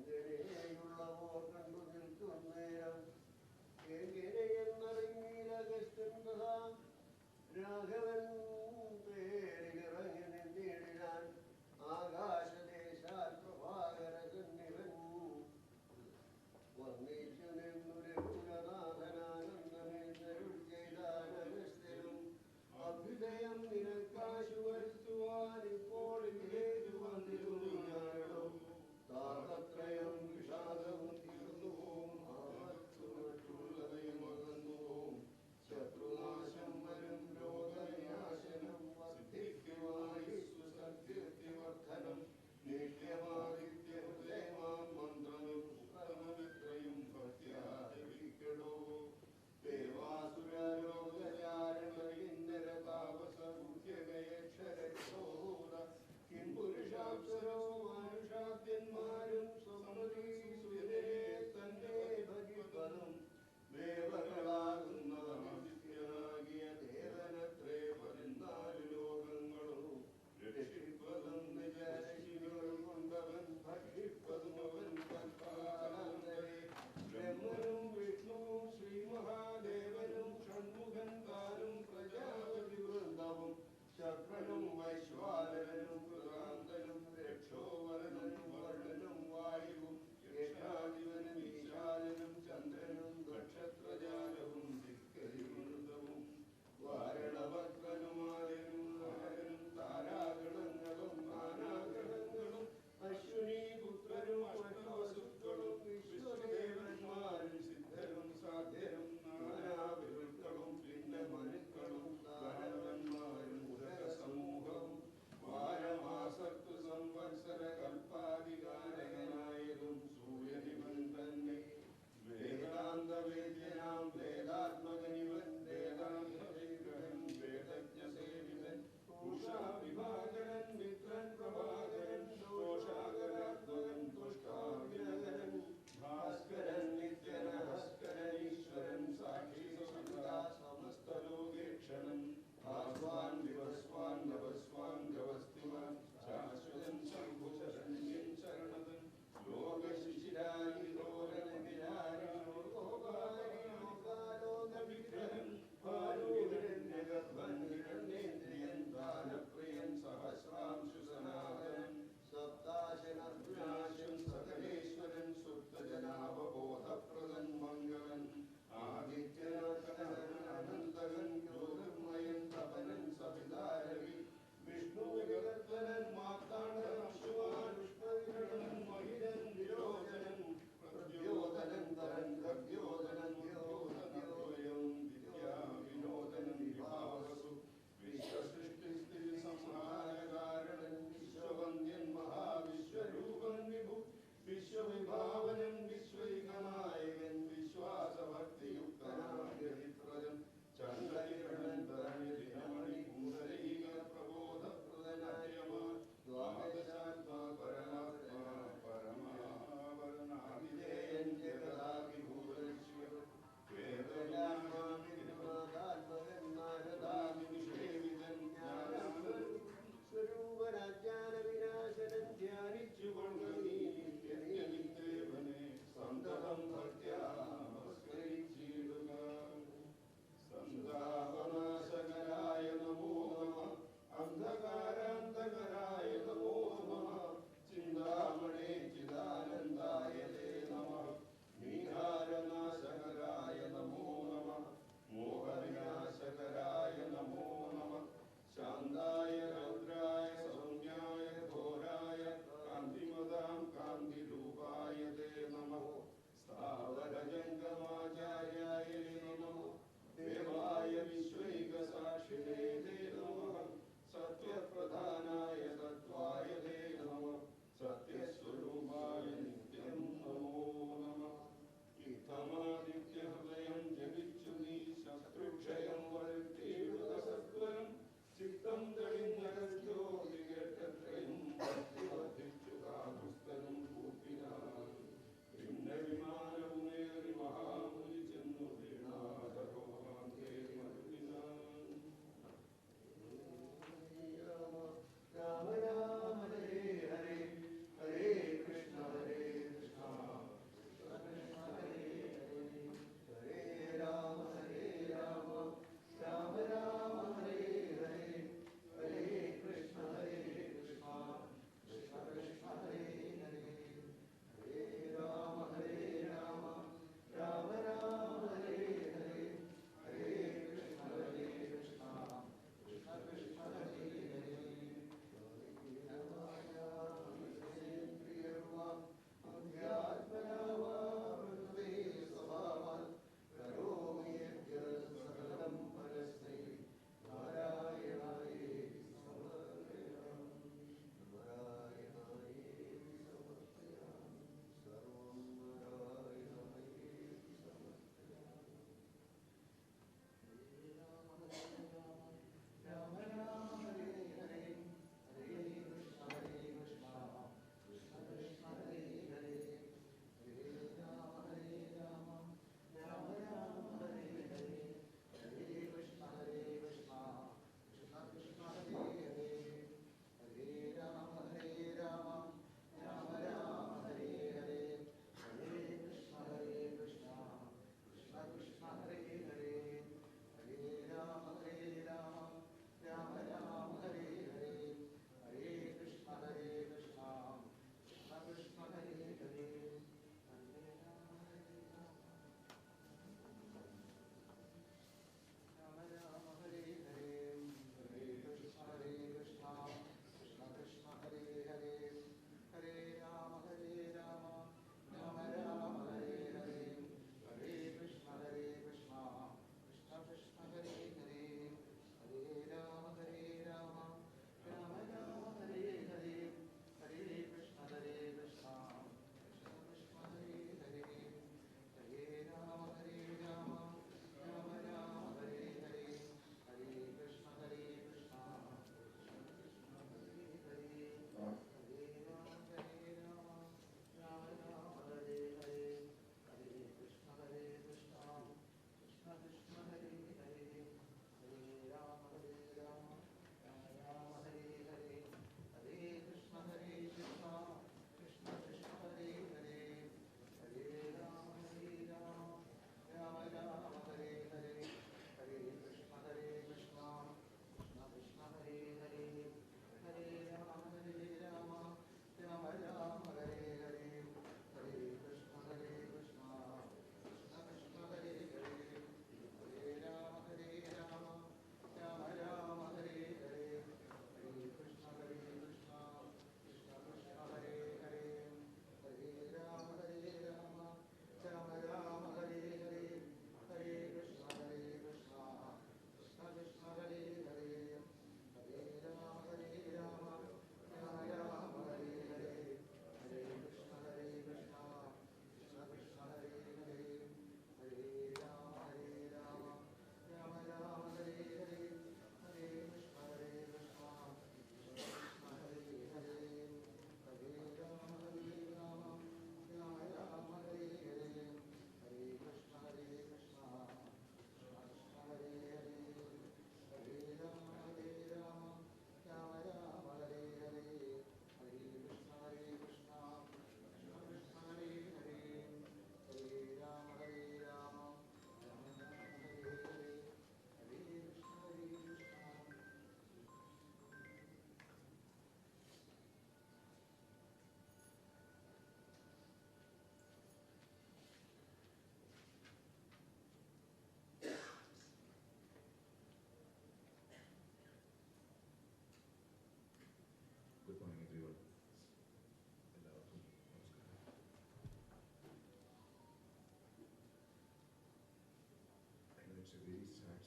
അങ്ങനെയുള്ളവർ കണ്ടു നിൽക്കുന്നേരം എങ്ങനെയെന്നറിഞ്ഞീല കൃഷ്ണൻ രാഘവൻ പേരിലിറങ്ങി നിന്നിടിനാൻ ആകാശദേശാൽ പ്രഭാകരകന്നിവൻ വന്നിച്ചു നിന്നു രഘുരനാഥനാനന്ദമേന്തരുൾ ചെയ്താനഗസ്ത്യനും അഭ്യുദയം നിനക്കാശു വരുത്തുവാൻ ഇപ്പോൾ ഇവിടേക്ക് വന്നിരുന്നു. താപത്രയം വിഷാദവും തീർന്നുപോം ആപത്തു മറ്റുള്ളവയും അകന്നുപോം ശത്രുനാശം വരും രോഗയാ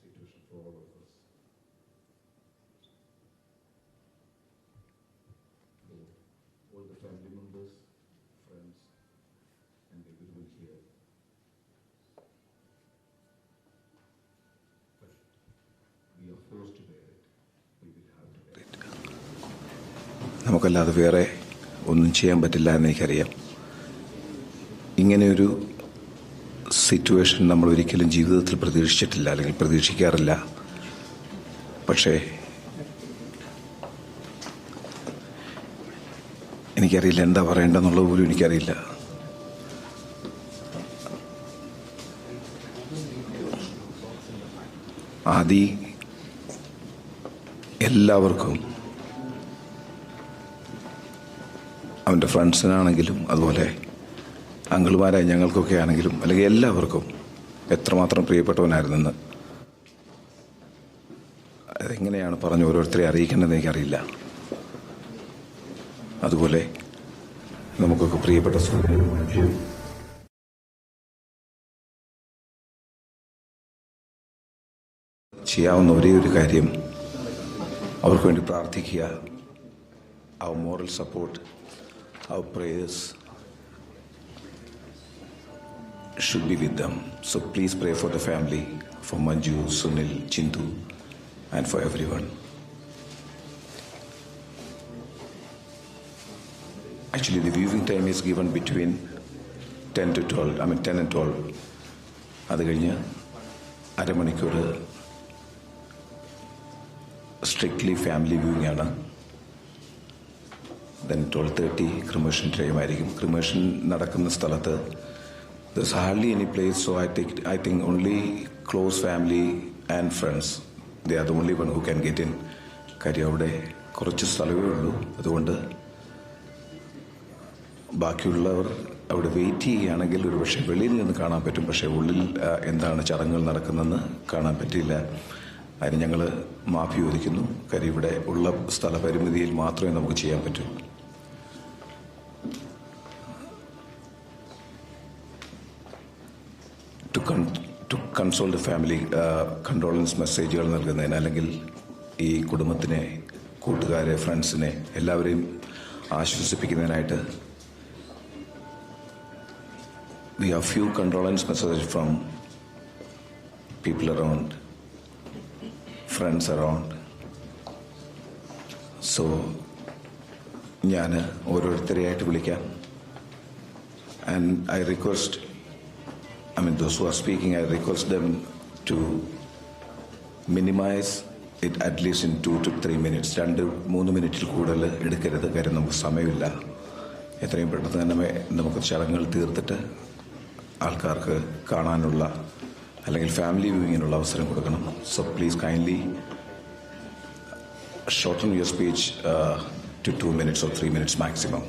situation for all of us. Lord, all the family members, friends, and everyone here. But we are forced to bear it. We will have to bear it. നമുക്കല്ലാതെ വേറെ ഒന്നും ചെയ്യാൻ പറ്റില്ല എന്ന് എനിക്കറിയാം. ഇങ്ങനെയൊരു സിറ്റുവേഷൻ നമ്മൾ ഒരിക്കലും ജീവിതത്തിൽ പ്രതീക്ഷിച്ചിട്ടില്ല, അല്ലെങ്കിൽ പ്രതീക്ഷിക്കാറില്ല. പക്ഷേ എനിക്കറിയില്ല എന്താ പറയേണ്ടതെന്നുള്ളത് പോലും എനിക്കറിയില്ല. ആദ്യം എല്ലാവർക്കും, അവൻ്റെ ഫ്രണ്ട്സിനാണെങ്കിലും അതുപോലെ അങ്കിളുമാരായ ഞങ്ങൾക്കൊക്കെ ആണെങ്കിലും, അല്ലെങ്കിൽ എല്ലാവർക്കും എത്രമാത്രം പ്രിയപ്പെട്ടവനായിരുന്നെന്ന് അതെങ്ങനെയാണ് പറഞ്ഞ് ഓരോരുത്തരെ അറിയിക്കേണ്ടതെന്ന് എനിക്കറിയില്ല. അതുപോലെ നമുക്കൊക്കെ പ്രിയപ്പെട്ട സുഹൃത്തുക്കളും ചെയ്യാവുന്ന ഒരേ ഒരു കാര്യം അവർക്ക് വേണ്ടി പ്രാർത്ഥിക്കുക. our moral support, our prayers should be with them. So please pray for the family, for Manju, Sunil, Chintu, and for everyone. Actually, the viewing time is given between 10 to 12. I mean 10 and 12. അത് കഴിഞ്ഞ് അരമണിക്കൂർ strictly family viewing ആണ്. Then 12:30 cremation ടൈമായിരിക്കും. Cremation നടക്കുന്ന സ്ഥലത്ത് there's hardly any place, so I think only close family and friends, they are the only one who can get in. കാര്യം അവിടെ കുറച്ച് സ്ഥലമേ ഉള്ളൂ. അതുകൊണ്ട് ബാക്കിയുള്ളവർ അവിടെ വെയിറ്റ് ചെയ്യുകയാണെങ്കിൽ ഒരു പക്ഷേ വെളിയിൽ നിന്ന് കാണാൻ പറ്റും, പക്ഷേ ഉള്ളിൽ എന്താണ് ചടങ്ങുകൾ നടക്കുന്നതെന്ന് കാണാൻ പറ്റില്ല. അതിന് ഞങ്ങൾ മാഫി ചോദിക്കുന്നു. കാര്യം ഇവിടെ ഉള്ള സ്ഥലപരിമിതിയിൽ മാത്രമേ നമുക്ക് ചെയ്യാൻ പറ്റൂ. To console the family, condolence മെസ്സേജുകൾ നൽകുന്നതിന്, അല്ലെങ്കിൽ ഈ കുടുംബത്തിനെ, കൂട്ടുകാരെ, ഫ്രണ്ട്സിനെ എല്ലാവരെയും ആശ്വസിപ്പിക്കുന്നതിനായിട്ട് we have few condolence messages from people around, friends around. So ഞാൻ ഓരോരുത്തരെയായിട്ട് വിളിക്കാം. And I request, those who are speaking, I request them to minimize it at least in 2 to 3 minutes. 2-3 മിനിറ്റിൽ കൂടുതൽ എടുക്കരുത്. കാര്യം നമുക്ക് സമയമില്ല. എത്രയും പെട്ടെന്ന് തന്നെ നമുക്ക് ചടങ്ങുകൾ തീർത്തിട്ട് ആൾക്കാർക്ക് കാണാനുള്ള അല്ലെങ്കിൽ ഫാമിലി വ്യൂയിങ്ങിനുള്ള അവസരം കൊടുക്കണം. So please kindly shorten your speech to 2 minutes or 3 minutes maximum.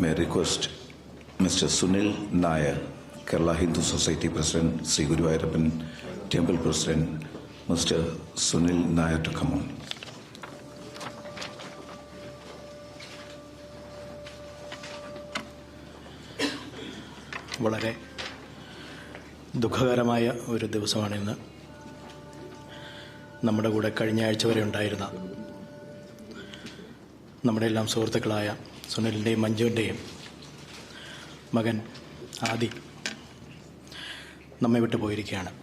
May I request Mr. Sunil Nair, Kerala Hindu Society President, Sri Guruvayurappan Temple President, Mr. Sunil Nair to come on. വളരെ ദുഃഖകരമായ ഒരു ദിവസമാണിന്ന്. നമ്മുടെ കൂടെ കഴിഞ്ഞ ആഴ്ച വരെ ഉണ്ടായിരുന്ന നമ്മുടെ എല്ലാം സുഹൃത്തുക്കളായ സുനിലിൻ്റെയും മഞ്ജുവിൻ്റെയും മകൻ ആദി നമ്മെ വിട്ടു പോയിരിക്കുകയാണ്.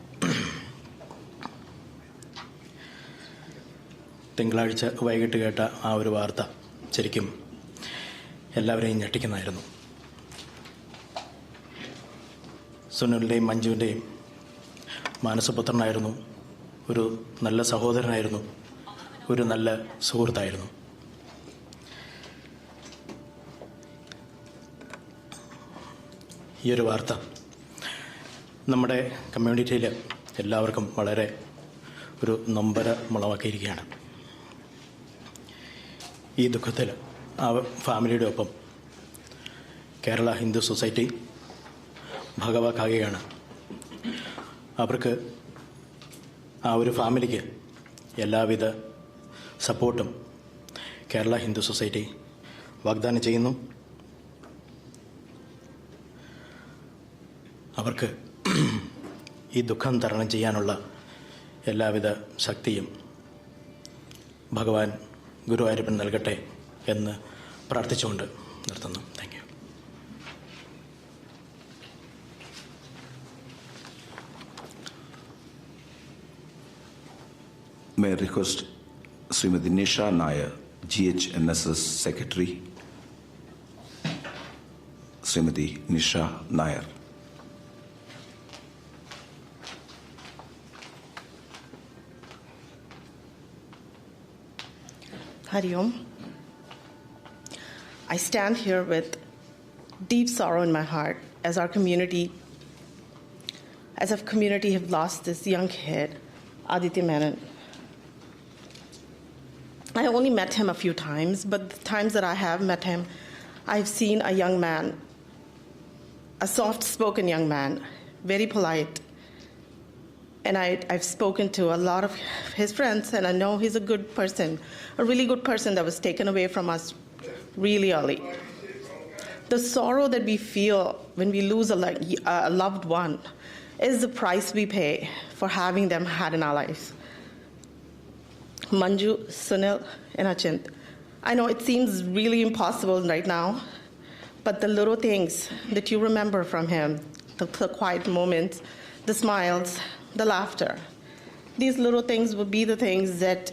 തിങ്കളാഴ്ച വൈകിട്ട് കേട്ട ആ ഒരു വാർത്ത ശരിക്കും എല്ലാവരെയും ഞെട്ടിക്കുന്നതായിരുന്നു. സുനിലിൻ്റെയും മഞ്ജുവിൻ്റെയും മാനസപുത്രനായിരുന്നു, ഒരു നല്ല സഹോദരനായിരുന്നു, ഒരു നല്ല സുഹൃത്തായിരുന്നു. ഈ ഒരു വാർത്ത നമ്മുടെ കമ്മ്യൂണിറ്റിയിൽ എല്ലാവർക്കും വളരെ ഒരു നൊമ്പര മുളവാക്കിയിരിക്കുകയാണ്. ഈ ദുഃഖത്തിൽ ആ ഫാമിലിയുടെ ഒപ്പം കേരള ഹിന്ദു സൊസൈറ്റി ഭാഗവാക്കാകുകയാണ്. അവർക്ക്, ആ ഒരു ഫാമിലിക്ക് എല്ലാവിധ സപ്പോർട്ടും കേരള ഹിന്ദു സൊസൈറ്റി വാഗ്ദാനം ചെയ്യുന്നു. അവർക്ക് ഈ ദുഃഖം തരണം ചെയ്യാനുള്ള എല്ലാവിധ ശക്തിയും ഭഗവാൻ ഗുരുവായൂരപ്പൻ നൽകട്ടെ എന്ന് പ്രാർത്ഥിച്ചുകൊണ്ട് നിർത്തുന്നു. Thank you. May I request Srimati Nisha Nair, GHNSS Secretary. Srimati Nisha Nair. Hari Om. I stand here with deep sorrow in my heart as our community have lost this young kid, Adithya Menon. I only met him a few times, but the times that I have met him, I've seen a young man, a soft-spoken young man, very polite. And I've spoken to a lot of his friends, and I know he's a good person, a really good person that was taken away from us really early. The sorrow that we feel when we lose a loved one is the price we pay for having them had in our lives. Manju, Sunil, and Achint, I know it seems really impossible right now, but the little things that you remember from him, the quiet moments, the smiles, the laughter, these little things will be the things that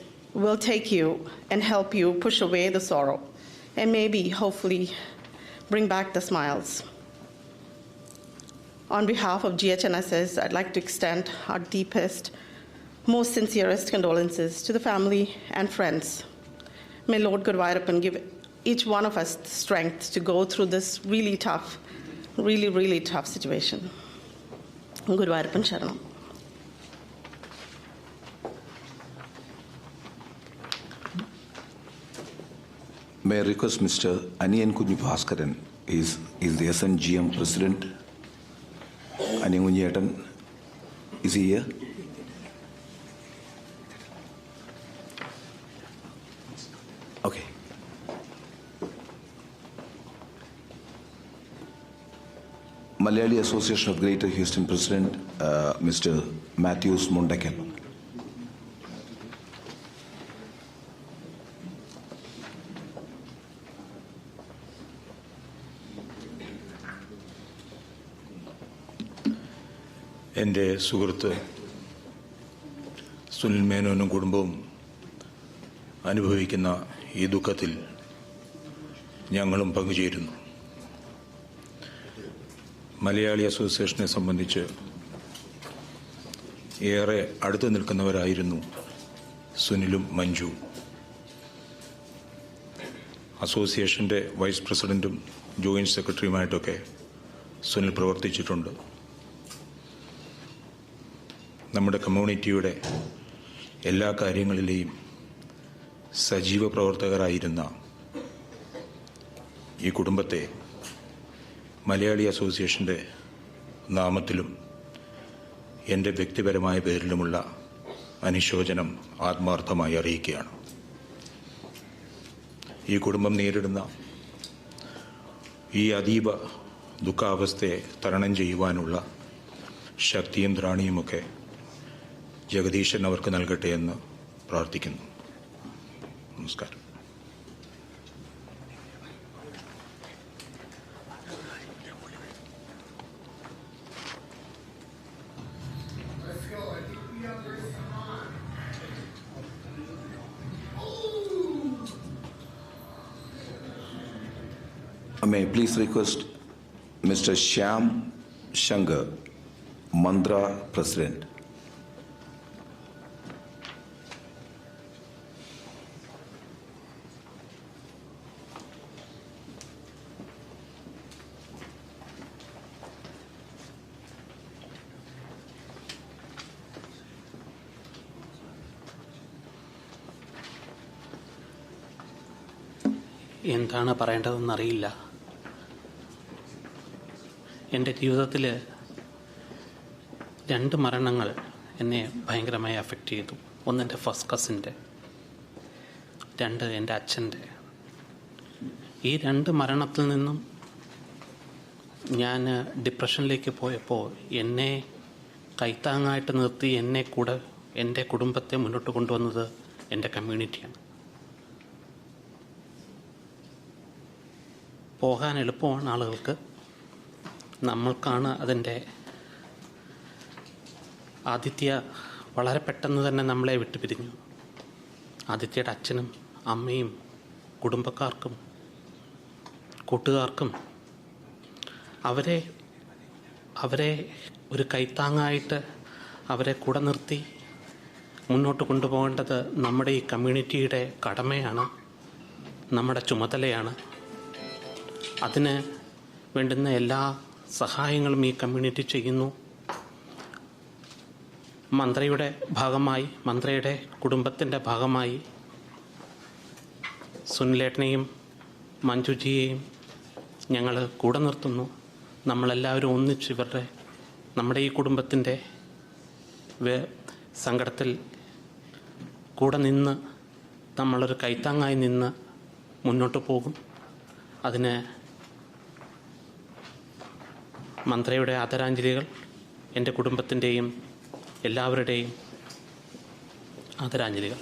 will take you and help you push away the sorrow and maybe, hopefully, bring back the smiles. On behalf of GHNSS, I'd like to extend our deepest, most sincerest condolences to the family and friends. May Lord Guruvayurappan give each one of us the strength to go through this really tough, really tough situation. Guruvayurappan Sharanam. May I request Mr. Aniyan Kunju Bhaskaran, is the SNGM President. Aniyan Kunjatan, is he here? Okay. Malayali Association of Greater Houston President, Mr. Matthews Mundakel. എൻ്റെ സുഹൃത്ത് സുനിൽ മേനോനും കുടുംബവും അനുഭവിക്കുന്ന ഈ ദുഃഖത്തിൽ ഞങ്ങളും പങ്കുചേരുന്നു. മലയാളി അസോസിയേഷനെ സംബന്ധിച്ച് ഏറെ അടുത്ത് നിൽക്കുന്നവരായിരുന്നു സുനിലും മഞ്ജുവും. അസോസിയേഷൻ്റെ വൈസ് പ്രസിഡൻറ്റും ജോയിൻറ്റ് സെക്രട്ടറിയുമായിട്ടൊക്കെ സുനിൽ പ്രവർത്തിച്ചിട്ടുണ്ട്. നമ്മുടെ കമ്മ്യൂണിറ്റിയുടെ എല്ലാ കാര്യങ്ങളിലെയും സജീവ പ്രവർത്തകരായിരുന്ന ഈ കുടുംബത്തെ മലയാളി അസോസിയേഷൻ്റെ നാമത്തിലും എൻ്റെ വ്യക്തിപരമായ പേരിലുമുള്ള അനുശോചനം ആത്മാർത്ഥമായി അറിയിക്കുകയാണ്. ഈ കുടുംബം നേരിടുന്ന ഈ അതീവ ദുഃഖാവസ്ഥയെ തരണം ചെയ്യുവാനുള്ള ശക്തിയും ത്രാണിയുമൊക്കെ ജഗദീശൻ അവർക്ക് നൽകട്ടെ എന്ന് പ്രാർത്ഥിക്കുന്നു. നമസ്കാരം. May I please request Mr. Shyam Shankar, Mandra President. എന്താണ് പറയേണ്ടതെന്നറിയില്ല. എൻ്റെ ജീവിതത്തിൽ 2 മരണങ്ങൾ എന്നെ ഭയങ്കരമായി അഫക്റ്റ് ചെയ്തു. ഒന്ന് എൻ്റെ ഫസ്റ്റ് കസിൻ്റെ, 2 എൻ്റെ അച്ഛൻ്റെ. ഈ 2 മരണത്തിൽ നിന്നും ഞാൻ ഡിപ്രഷനിലേക്ക് പോയപ്പോൾ എന്നെ കൈത്താങ്ങായിട്ട് നിർത്തി എന്നെ കൂടെ എൻ്റെ കുടുംബത്തെ മുന്നോട്ട് കൊണ്ടുവന്നത് എൻ്റെ കമ്മ്യൂണിറ്റിയാണ്. പോകാൻ എളുപ്പമാണ് ആളുകൾക്ക്, നമ്മൾക്കാണ് അതിൻ്റെ. ആദിത്യ വളരെ പെട്ടെന്ന് തന്നെ നമ്മളെ വിട്ടുപിരിഞ്ഞു. ആദിത്യയുടെ അച്ഛനും അമ്മയും കുടുംബക്കാർക്കും കൂട്ടുകാർക്കും അവരെ ഒരു കൈത്താങ്ങായിട്ട് അവരെ കൂടെ നിർത്തി മുന്നോട്ട് കൊണ്ടുപോകേണ്ടത് നമ്മുടെ ഈ കമ്മ്യൂണിറ്റിയുടെ കടമയാണ്, നമ്മുടെ ചുമതലയാണ്. അതിന് വേണ്ടുന്ന എല്ലാ സഹായങ്ങളും ഈ കമ്മ്യൂണിറ്റി ചെയ്യുന്നു. മന്ത്രിയുടെ ഭാഗമായി, മന്ത്രിയുടെ കുടുംബത്തിൻ്റെ ഭാഗമായി സുനിലേട്ടനെയും മഞ്ജുജിയെയും ഞങ്ങൾ കൂടെ നിർത്തുന്നു. നമ്മളെല്ലാവരും ഒന്നിച്ച് നമ്മുടെ ഈ കുടുംബത്തിൻ്റെ സങ്കടത്തിൽ കൂടെ നിന്ന് നമ്മളൊരു കൈത്താങ്ങായി നിന്ന് മുന്നോട്ട് പോകും. അതിന് മന്ത്രിയുടെ ആദരാഞ്ജലികൾ, എൻ്റെ കുടുംബത്തിൻ്റെയും എല്ലാവരുടെയും ആദരാഞ്ജലികൾ.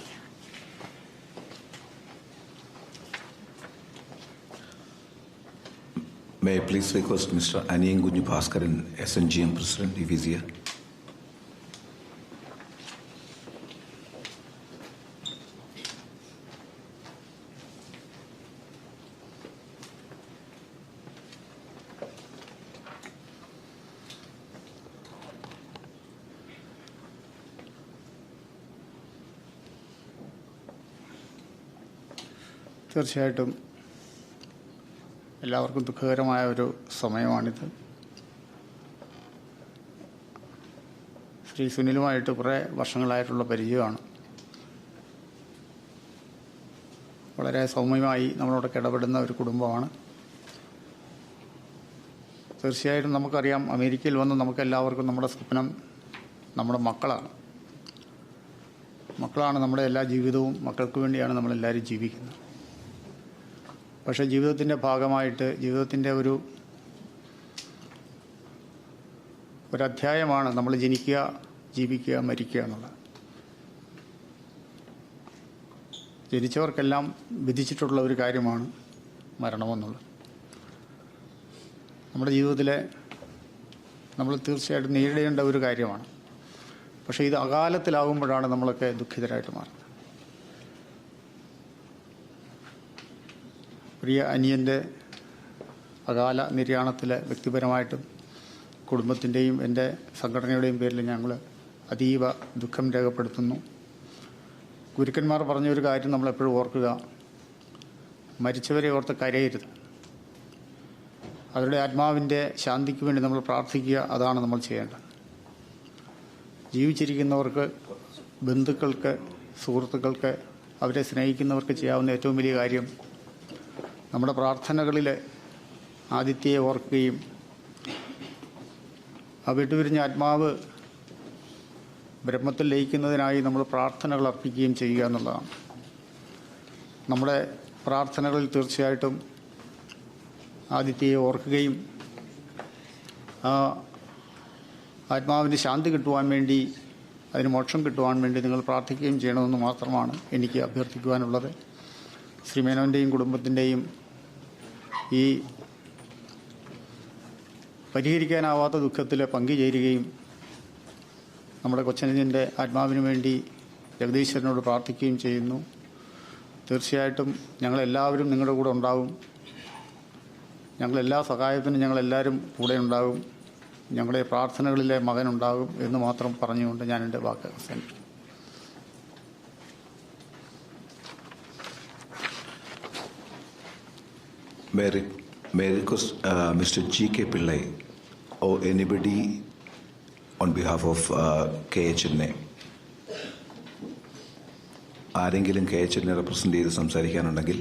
May I please request Mr. Aniyangunju Bhaskaran, SNGM President, if he's here. തീർച്ചയായിട്ടും എല്ലാവർക്കും ദുഃഖകരമായ ഒരു സമയമാണിത്. ശ്രീ സുനിലുമായിട്ട് കുറേ വർഷങ്ങളായിട്ടുള്ള പരിചയമാണ്. വളരെ സൗമ്യമായി നമ്മളോടൊക്കെ ഇടപെടുന്ന ഒരു കുടുംബമാണ്. തീർച്ചയായിട്ടും നമുക്കറിയാം, അമേരിക്കയിൽ വന്ന് നമുക്കെല്ലാവർക്കും നമ്മുടെ സ്വപ്നം നമ്മുടെ മക്കളാണ്. മക്കളാണ് നമ്മുടെ എല്ലാ ജീവിതവും. മക്കൾക്ക് വേണ്ടിയാണ് നമ്മളെല്ലാവരും ജീവിക്കുന്നത്. പക്ഷേ ജീവിതത്തിൻ്റെ ഭാഗമായിട്ട് ജീവിതത്തിൻ്റെ ഒരു അധ്യായമാണ് നമ്മൾ ജനിക്കുക, ജീവിക്കുക, മരിക്കുക എന്നുള്ളത്. ജനിച്ചവർക്കെല്ലാം വിധിച്ചിട്ടുള്ള ഒരു കാര്യമാണ് മരണമെന്നുള്ളത്. നമ്മുടെ ജീവിതത്തിലെ നമ്മൾ തീർച്ചയായിട്ടും നേരിടേണ്ട ഒരു കാര്യമാണ്. പക്ഷേ ഇത് അകാലത്തിലാകുമ്പോഴാണ് നമ്മളൊക്കെ ദുഃഖിതരായിട്ട് മാറുന്നത്. പ്രിയ അനിയൻ്റെ അകാല നിര്യാണത്തിൽ വ്യക്തിപരമായിട്ടും കുടുംബത്തിൻ്റെയും എൻ്റെ സംഘടനയുടെയും പേരിൽ ഞങ്ങൾ അതീവ ദുഃഖം രേഖപ്പെടുത്തുന്നു. ഗുരുക്കന്മാർ പറഞ്ഞൊരു കാര്യം നമ്മളെപ്പോഴും ഓർക്കുക, മരിച്ചവരെ ഓർത്ത് കരയരുത്. അവരുടെ ആത്മാവിൻ്റെ ശാന്തിക്ക് വേണ്ടി നമ്മൾ പ്രാർത്ഥിക്കുക. അതാണ് നമ്മൾ ചെയ്യേണ്ടത്. ജീവിച്ചിരിക്കുന്നവർക്ക്, ബന്ധുക്കൾക്ക്, സുഹൃത്തുക്കൾക്ക്, അവരെ സ്നേഹിക്കുന്നവർക്ക് ചെയ്യാവുന്ന ഏറ്റവും വലിയ കാര്യം നമ്മുടെ പ്രാർത്ഥനകളിൽ ആദിത്യയെ ഓർക്കുകയും ആ വിട്ടുപിരിഞ്ഞ ആത്മാവ് ബ്രഹ്മത്തിൽ ലയിക്കുന്നതിനായി നമ്മൾ പ്രാർത്ഥനകൾ അർപ്പിക്കുകയും ചെയ്യുക എന്നുള്ളതാണ്. നമ്മുടെ പ്രാർത്ഥനകളിൽ തീർച്ചയായിട്ടും ആദിത്യയെ ഓർക്കുകയും ആ ആത്മാവിന് ശാന്തി കിട്ടുവാൻ വേണ്ടി, അതിന് മോക്ഷം കിട്ടുവാൻ വേണ്ടി നിങ്ങൾ പ്രാർത്ഥിക്കുകയും ചെയ്യണമെന്ന് മാത്രമാണ് എനിക്ക് അഭ്യർത്ഥിക്കുവാനുള്ളത്. ശ്രീ മേനോൻ്റെയും കുടുംബത്തിൻ്റെയും ഈ പരിഹരിക്കാനാവാത്ത ദുഃഖത്തിൽ പങ്കുചേരുകയും നമ്മുടെ കൊച്ചനുജൻ്റെ ആത്മാവിന് വേണ്ടി ജഗദീശ്വരനോട് പ്രാർത്ഥിക്കുകയും ചെയ്യുന്നു. തീർച്ചയായിട്ടും ഞങ്ങളെല്ലാവരും നിങ്ങളുടെ കൂടെ ഉണ്ടാകും. ഞങ്ങളെല്ലാ സഹായത്തിനും ഞങ്ങളെല്ലാവരും കൂടെ ഉണ്ടാകും. ഞങ്ങളുടെ പ്രാർത്ഥനകളിലെ മകനുണ്ടാകും എന്ന് മാത്രം പറഞ്ഞുകൊണ്ട് ഞാൻ എൻ്റെ വാക്ക് അവസാനിപ്പിക്കും. May I request Mr. G.K. Pillai or anybody on behalf of KHNA, ആരെങ്കിലും KHNA റെപ്രസെൻ്റ് ചെയ്ത് സംസാരിക്കാനുണ്ടെങ്കിൽ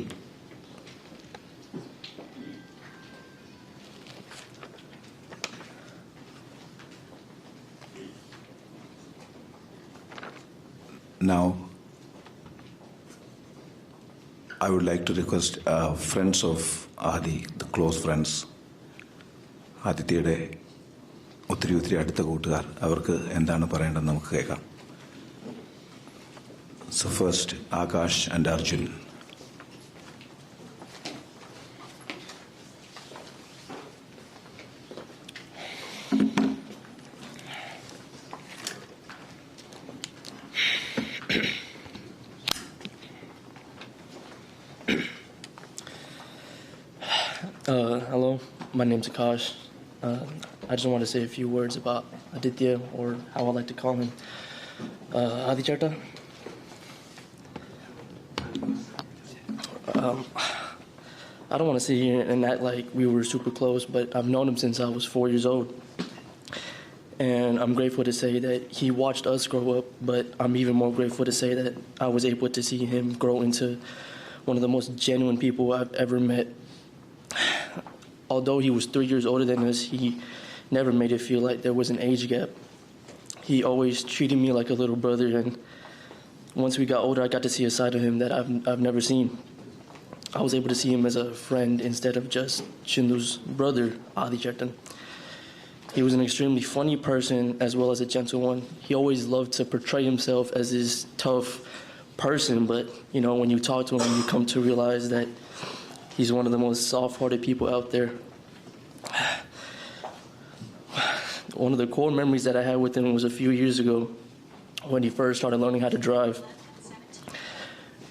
now I would like to request friends of Adi, the close friends, ആദിത്യയുടെ ഒത്തിരി അടുത്ത കൂട്ടുകാർ അവർക്ക് എന്താണ് പറയേണ്ടതെന്ന് നമുക്ക് കേൾക്കാം. So first, Akash and Arjun. Hello, my name's Akash. I just want to say a few words about Adithya, or how I like to call him, Adithya. I don't want to sit here and act like we were super close, but I've known him since I was 4 years old. And I'm grateful to say that he watched us grow up, but I'm even more grateful to say that I was able to see him grow into one of the most genuine people I've ever met. Although he was 3 years older than us, he never made it feel like there was an age gap. He always treated me like a little brother, and once we got older, I got to see a side of him that I've never seen. I was able to see him as a friend instead of just Chindu's brother, Adithya. He was an extremely funny person as well as a gentle one. He always loved to portray himself as this tough person, but you know, when you talk to him, you come to realize that he's one of the most soft-hearted people out there. One of the core memories that I had with him was a few years ago when he first started learning how to drive.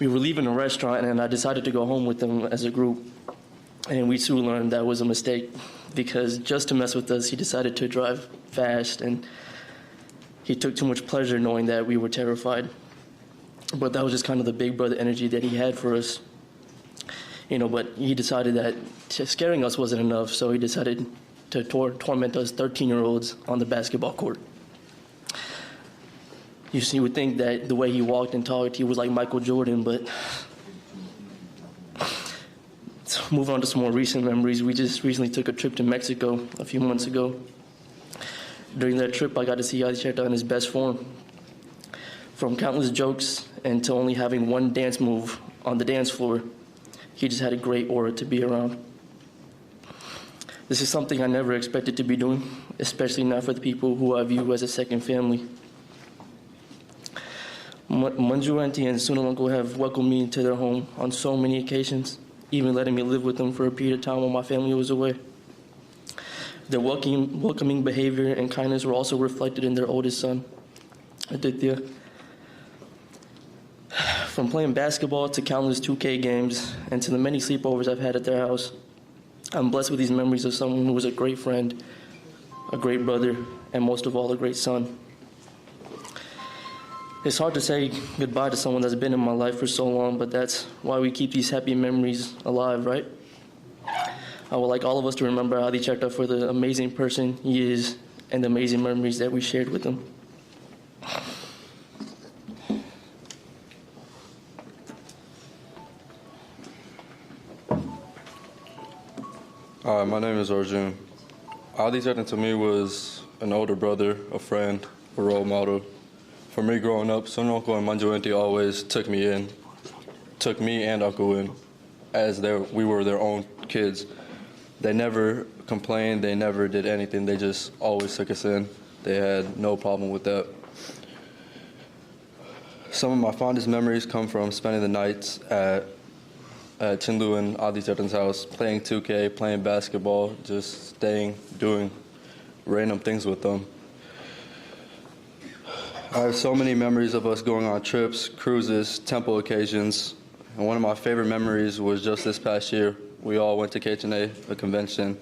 We were leaving a restaurant and I decided to go home with him as a group. And we soon learned that was a mistake because just to mess with us, he decided to drive fast, and he took too much pleasure knowing that we were terrified. But that was just kind of the big brother energy that he had for us. You know, but he decided that scaring us wasn't enough, so he decided to torment us 13-year-olds on the basketball court. You would think that the way he walked and talked, he was like Michael Jordan, but to move on to some more recent memories, we just recently took a trip to Mexico a few months ago. During that trip, I got to see Adithya in his best form. From countless jokes and to only having one dance move on the dance floor, he just had a great aura to be around. This is something I never expected to be doing, especially not for the people who I view as a second family. Manju Auntie and Sunil Uncle have welcomed me into their home on so many occasions, even letting me live with them for a period of time while my family was away. Their welcoming behavior and kindness were also reflected in their oldest son, Adithya. From playing basketball to countless 2K games and to the many sleepovers I've had at their house, I'm blessed with these memories of someone who was a great friend, a great brother, and most of all, a great son. It's hard to say goodbye to someone that's been in my life for so long, but that's why we keep these happy memories alive, right? I would like all of us to remember Adithya for the amazing person he is and the amazing memories that we shared with him. Hi, my name is Arjun. Adithya to me was an older brother, a friend, a role model. For me growing up, Sunil Uncle and Manju Auntie always took me and Uncle in, as we were their own kids. They never complained, they never did anything, they just always took us in. They had no problem with that. Some of my fondest memories come from spending the nights at Chindu and Adithya's house, playing 2K, playing basketball, just staying, doing random things with them. I have so many memories of us going on trips, cruises, temple occasions, and one of my favorite memories was just this past year. We all went to KHNA, a convention,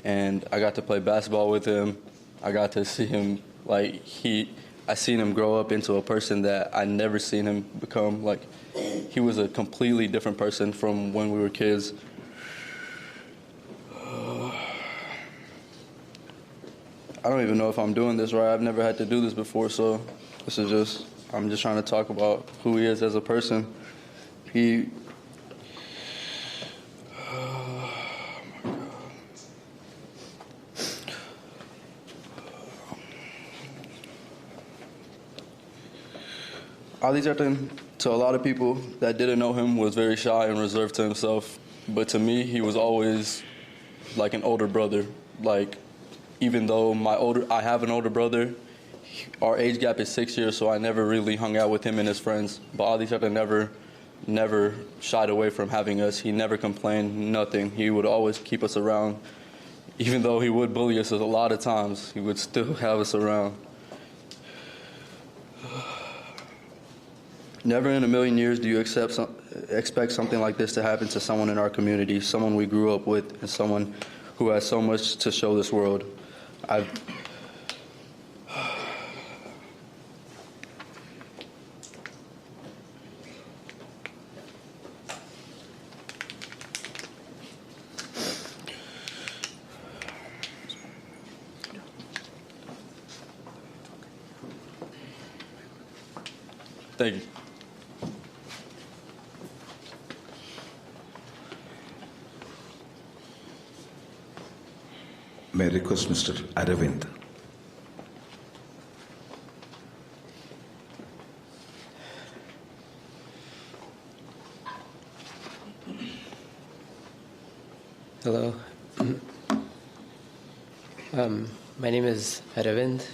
and I got to play basketball with him. I got to see him, I seen him grow up into a person that I never seen him become. Like, he was a completely different person from when we were kids. I don't even know if I'm doing this right. I've never had to do this before, so I'm just trying to talk about who he is as a person. Adithya, to a lot of people that didn't know him, was very shy and reserved to himself. But to me, he was always like an older brother. Like, even though I have an older brother, our age gap is 6 years, so I never really hung out with him and his friends. But Adithya never shied away from having us. He never complained, nothing. He would always keep us around. Even though he would bully us a lot of times, he would still have us around. Never in a million years do you expect something like this to happen to someone in our community, someone we grew up with, and someone who has so much to show this world. Thank you. May I request Mr. Aravind? Hello. My name is Aravind.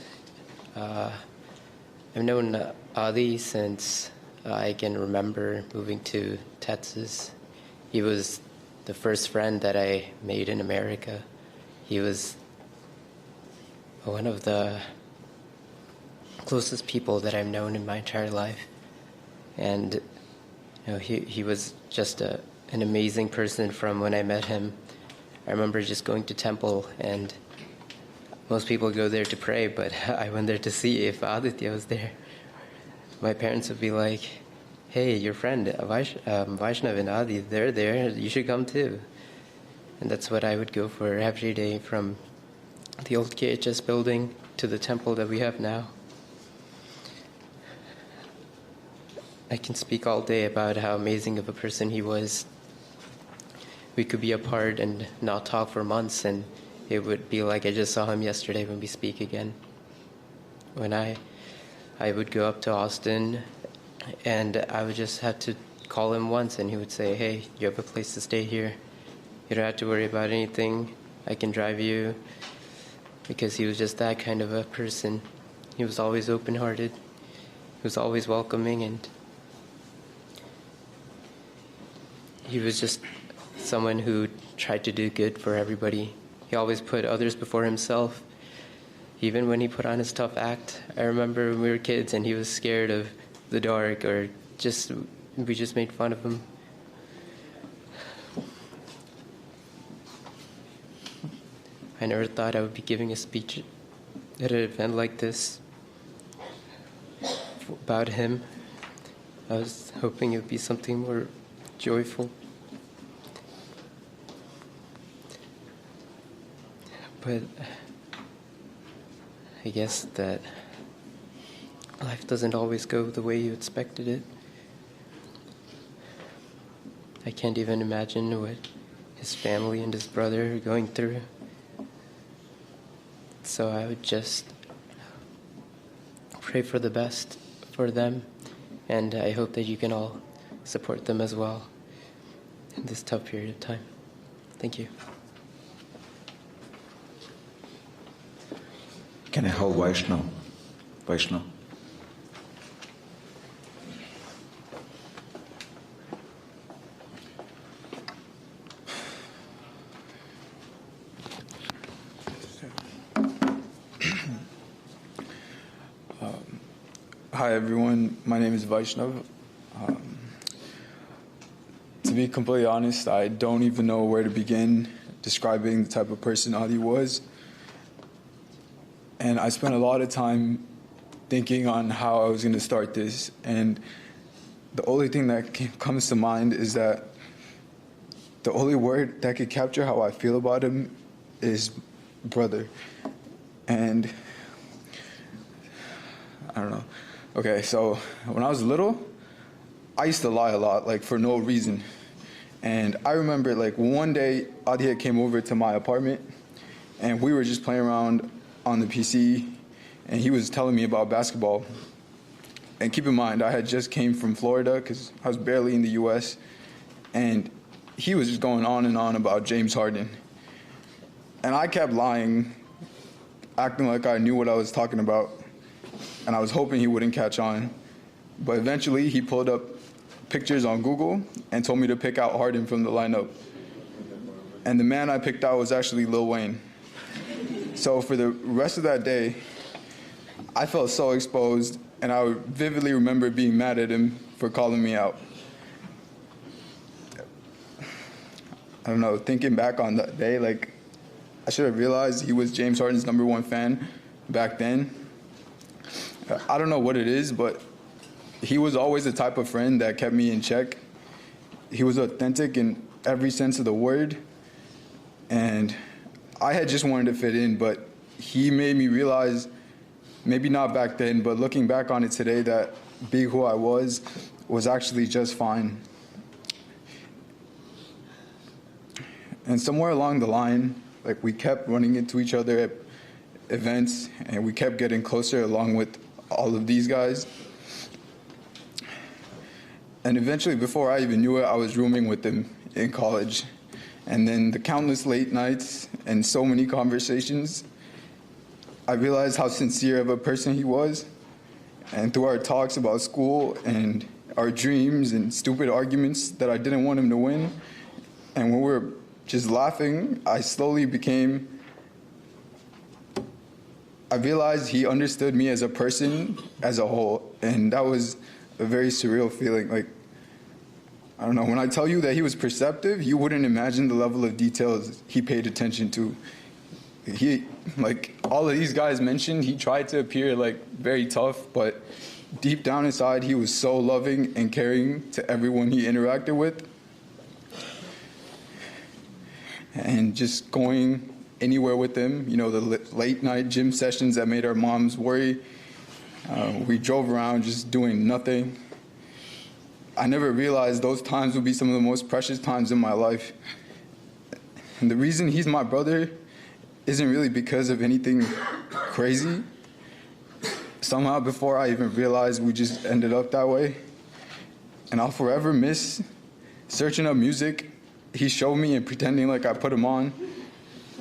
I've known Adi since I can remember moving to Texas. He was the first friend that I made in America. He was one of the closest people that I've known in my entire life. And he was just an amazing person from when I met him. I remember just going to temple, and most people go there to pray, but I went there to see if Adithya was there. My parents would be like, hey, your friend Vaishnav and Adi, they're there, you should come too. And that's what I would go for every day, from the old KHS building to the temple that we have now. I can speak all day about how amazing of a person he was. We could be apart and not talk for months, and it would be like I just saw him yesterday when we speak again. When I would go up to Austin, and I would just have to call him once, and he would say, hey, you have a place to stay here. You don't have to worry about anything. I can drive you. Because he was just that kind of a person. He was always open-hearted. He was always welcoming, and he was just someone who tried to do good for everybody. He always put others before himself. Even when he put on his tough act, I remember when we were kids and he was scared of the dark, or we just made fun of him. I never thought I would be giving a speech at an event like this about him. I was hoping it would be something more joyful. But I guess that life doesn't always go the way you expected it. I can't even imagine what his family and his brother are going through. So I would just pray for the best for them, and I hope that you can all support them as well in this tough period of time. Thank you. Can I have Vaishnav? Vaishnav. Hi everyone, my name is Vaishnav. To be completely honest, I don't even know where to begin describing the type of person Adi was. And I spent a lot of time thinking on how I was going to start this. And the only thing that comes to mind is that the only word that could capture how I feel about him is brother. And I don't know. Okay, so when I was little, I used to lie a lot, like for no reason. And I remember like one day, Adithya came over to my apartment and we were just playing around on the PC and he was telling me about basketball. And keep in mind, I had just came from Florida because I was barely in the US, and he was just going on and on about James Harden. And I kept lying acting like I knew what I was talking about, and I was hoping he wouldn't catch on. But eventually, he pulled up pictures on Google and told me to pick out Harden from the lineup. And the man I picked out was actually Lil Wayne. So for the rest of that day, I felt so exposed, and I would vividly remember being mad at him for calling me out. I don't know, thinking back on that day, like, I should have realized he was James Harden's #1 fan back then. I don't know what it is, but he was always the type of friend that kept me in check. He was authentic in every sense of the word, and I had just wanted to fit in, but he made me realize, maybe not back then, but looking back on it today, that being who I was actually just fine. And somewhere along the line, like, we kept running into each other at events, and we kept getting closer along with all of these guys. And eventually, before I even knew it, I was rooming with him in college. And then the countless late nights and so many conversations, I realized how sincere of a person he was. And through our talks about school and our dreams and stupid arguments that I didn't want him to win, and when we were just laughing, I realized he understood me as a person as a whole, and that was a very surreal feeling. Like, I don't know, when I tell you that he was perceptive, you wouldn't imagine the level of details he paid attention to. He, like all of these guys mentioned, he tried to appear like very tough, but deep down inside, he was so loving and caring to everyone he interacted with. And just going anywhere with him, you know, the late night gym sessions that made our moms worry. We drove around just doing nothing. I never realized those times would be some of the most precious times in my life. And the reason he's my brother isn't really because of anything crazy. Somehow, before I even realized, we just ended up that way. And I'll forever miss searching up music he showed me and pretending like I put him on,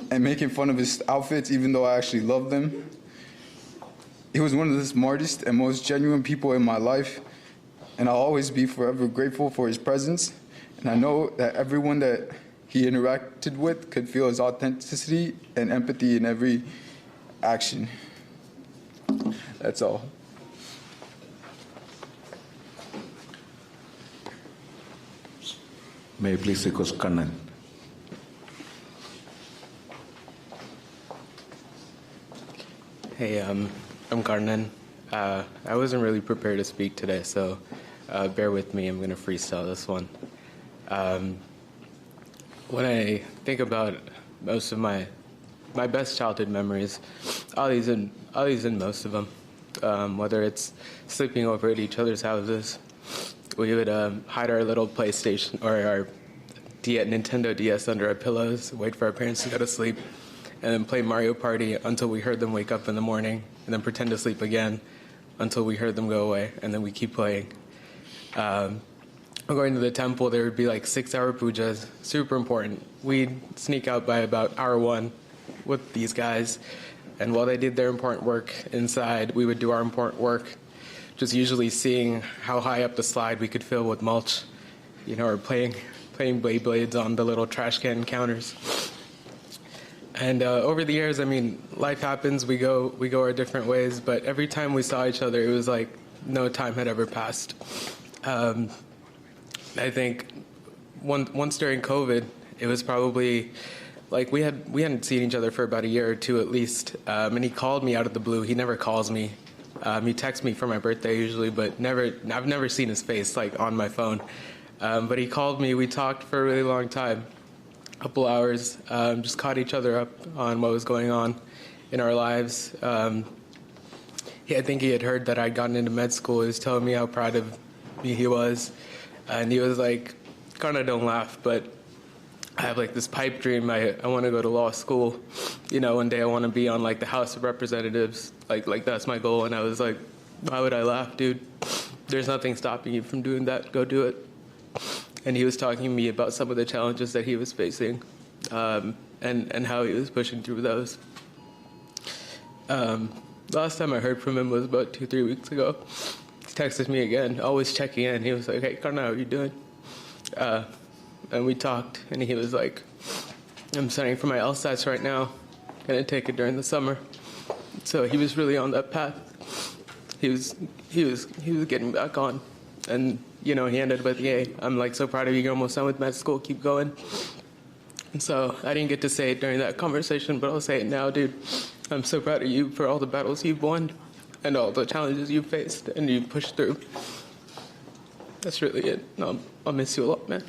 and making fun of his outfits even though I actually loved them. He was one of the smartest and most genuine people in my life, and I'll always be forever grateful for his presence. And I know that everyone that he interacted with could feel his authenticity and empathy in every action. That's all. May I please request Kannan? Hey, I'm Karnan. I wasn't really prepared to speak today, so bear with me. I'm going to freestyle this one. When I think about most of my best childhood memories, Ali's in most of them. Whether it's sleeping over at each other's houses, we would hide our little PlayStation or our Nintendo DS under our pillows, wait for our parents to go to sleep, and then play Mario Party until we heard them wake up in the morning, and then pretend to sleep again until we heard them go away, and then we keep playing. Going to the temple, there would be like 6-hour pujas, super important. We'd sneak out by about hour 1 with these guys, and while they did their important work inside, we would do our important work, just usually seeing how high up the slide we could fill with mulch, you know, or playing Beyblades on the little trash can counters. And over the years, I mean, life happens, we go our different ways, but every time we saw each other, it was like no time had ever passed. I think once during COVID, it was probably like we hadn't seen each other for about a year or two at least, and he called me out of the blue. He never calls me. He texts me for my birthday usually, but I've never seen his face like on my phone. But he called me. We talked for a really long time, a couple hours, just caught each other up on what was going on in our lives. I think he had heard that I'd gotten into med school. He was telling me how proud of me he was. And he was like, kind of don't laugh, but I have like this pipe dream. I want to go to law school. You know, one day I want to be on like the House of Representatives. Like that's my goal. And I was like, why would I laugh, dude? There's nothing stopping you from doing that. Go do it. And he was talking to me about some of the challenges that he was facing, and how he was pushing through those. Last time I heard from him was about 2-3 weeks ago. He texted me again, always checking in. He was like, "Hey, Karna, how are you doing?" And we talked, and he was like, "I'm studying for my LSATs right now. Gonna take it during the summer." So he was really on that path. He was getting back on, and he ended with, "Yay, I'm like so proud of you. You're almost done with med school. Keep going." And so I didn't get to say it during that conversation, but I'll say it now, dude. I'm so proud of you for all the battles you've won and all the challenges you've faced and you've pushed through. That's really it. I'll miss you a lot, man.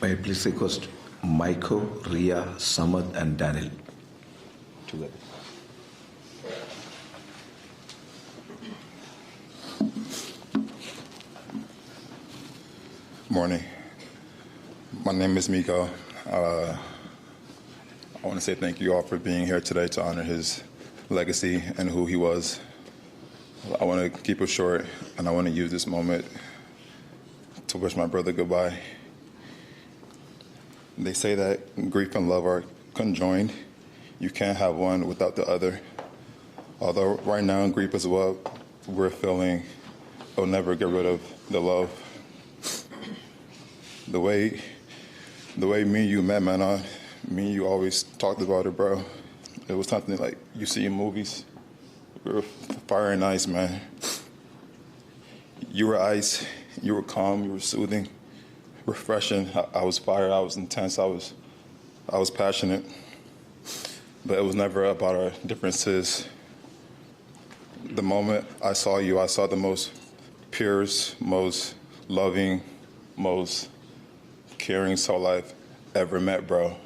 May I please request Michael, Ria, Samad, and Daniel together. Morning. My name is Miko. I want to say thank you all for being here today to honor his legacy and who he was. I want to keep it short, and I want to use this moment to wish my brother goodbye. They say that grief and love are conjoined. You can't have one without the other. Although right now grief is what we're feeling, it'll never get rid of the love. The way me and you met, Menon, me and you always talked about it, bro. It was something like you see in movies. We were fire and ice, man. You were ice, you were calm, you were soothing, refreshing. I was fire, I was intense, I was passionate. But it was never about our differences. The moment I saw you, I saw the most purest, most loving, most caring soul I've ever met, bro.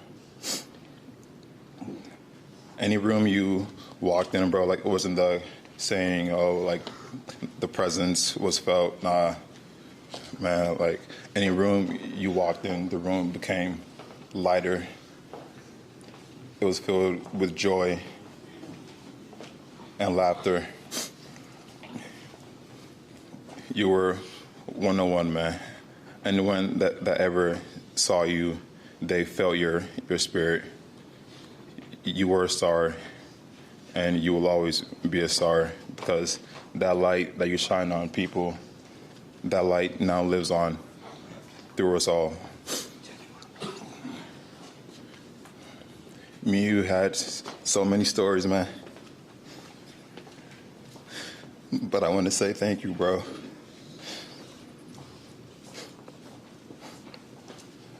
Any room you walked in, bro, like it wasn't the saying, oh, like the presence was felt. Nah, man, like any room you walked in, the room became lighter. It was filled with joy and laughter. You were 101, man. Anyone that ever saw you, they felt your spirit. You were a star, and you will always be a star because that light that you shine on people, that light now lives on through us all. Me and you had so many stories, man. But I want to say thank you, bro.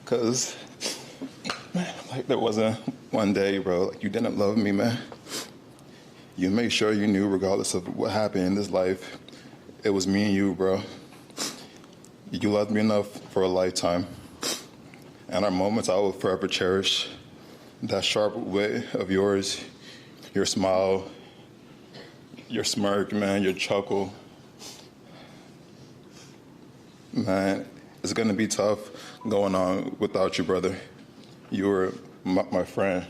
Because, man, like there wasn't one day, bro, like you didn't love me, man. You made sure you knew regardless of what happened in this life, it was me and you, bro. You loved me enough for a lifetime. And our moments I will forever cherish. That sharp wit of yours, your smile, your smirk, man, your chuckle. Man, it's gonna be tough going on without you, brother. You were my friend,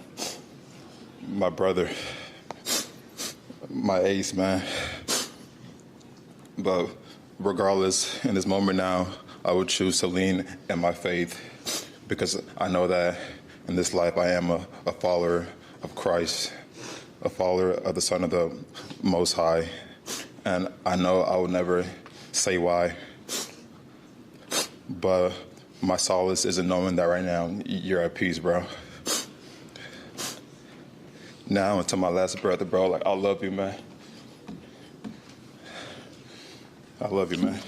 my brother, my ace, man. But regardless, in this moment now, I would choose to lean in my faith because I know that in this life I am a follower of Christ, a follower of the Son of the Most High. And I know I will never say why, but my solace is in knowing that right now you're at peace, bro. Now until my last breath, bro, like I love you, man. I love you, man.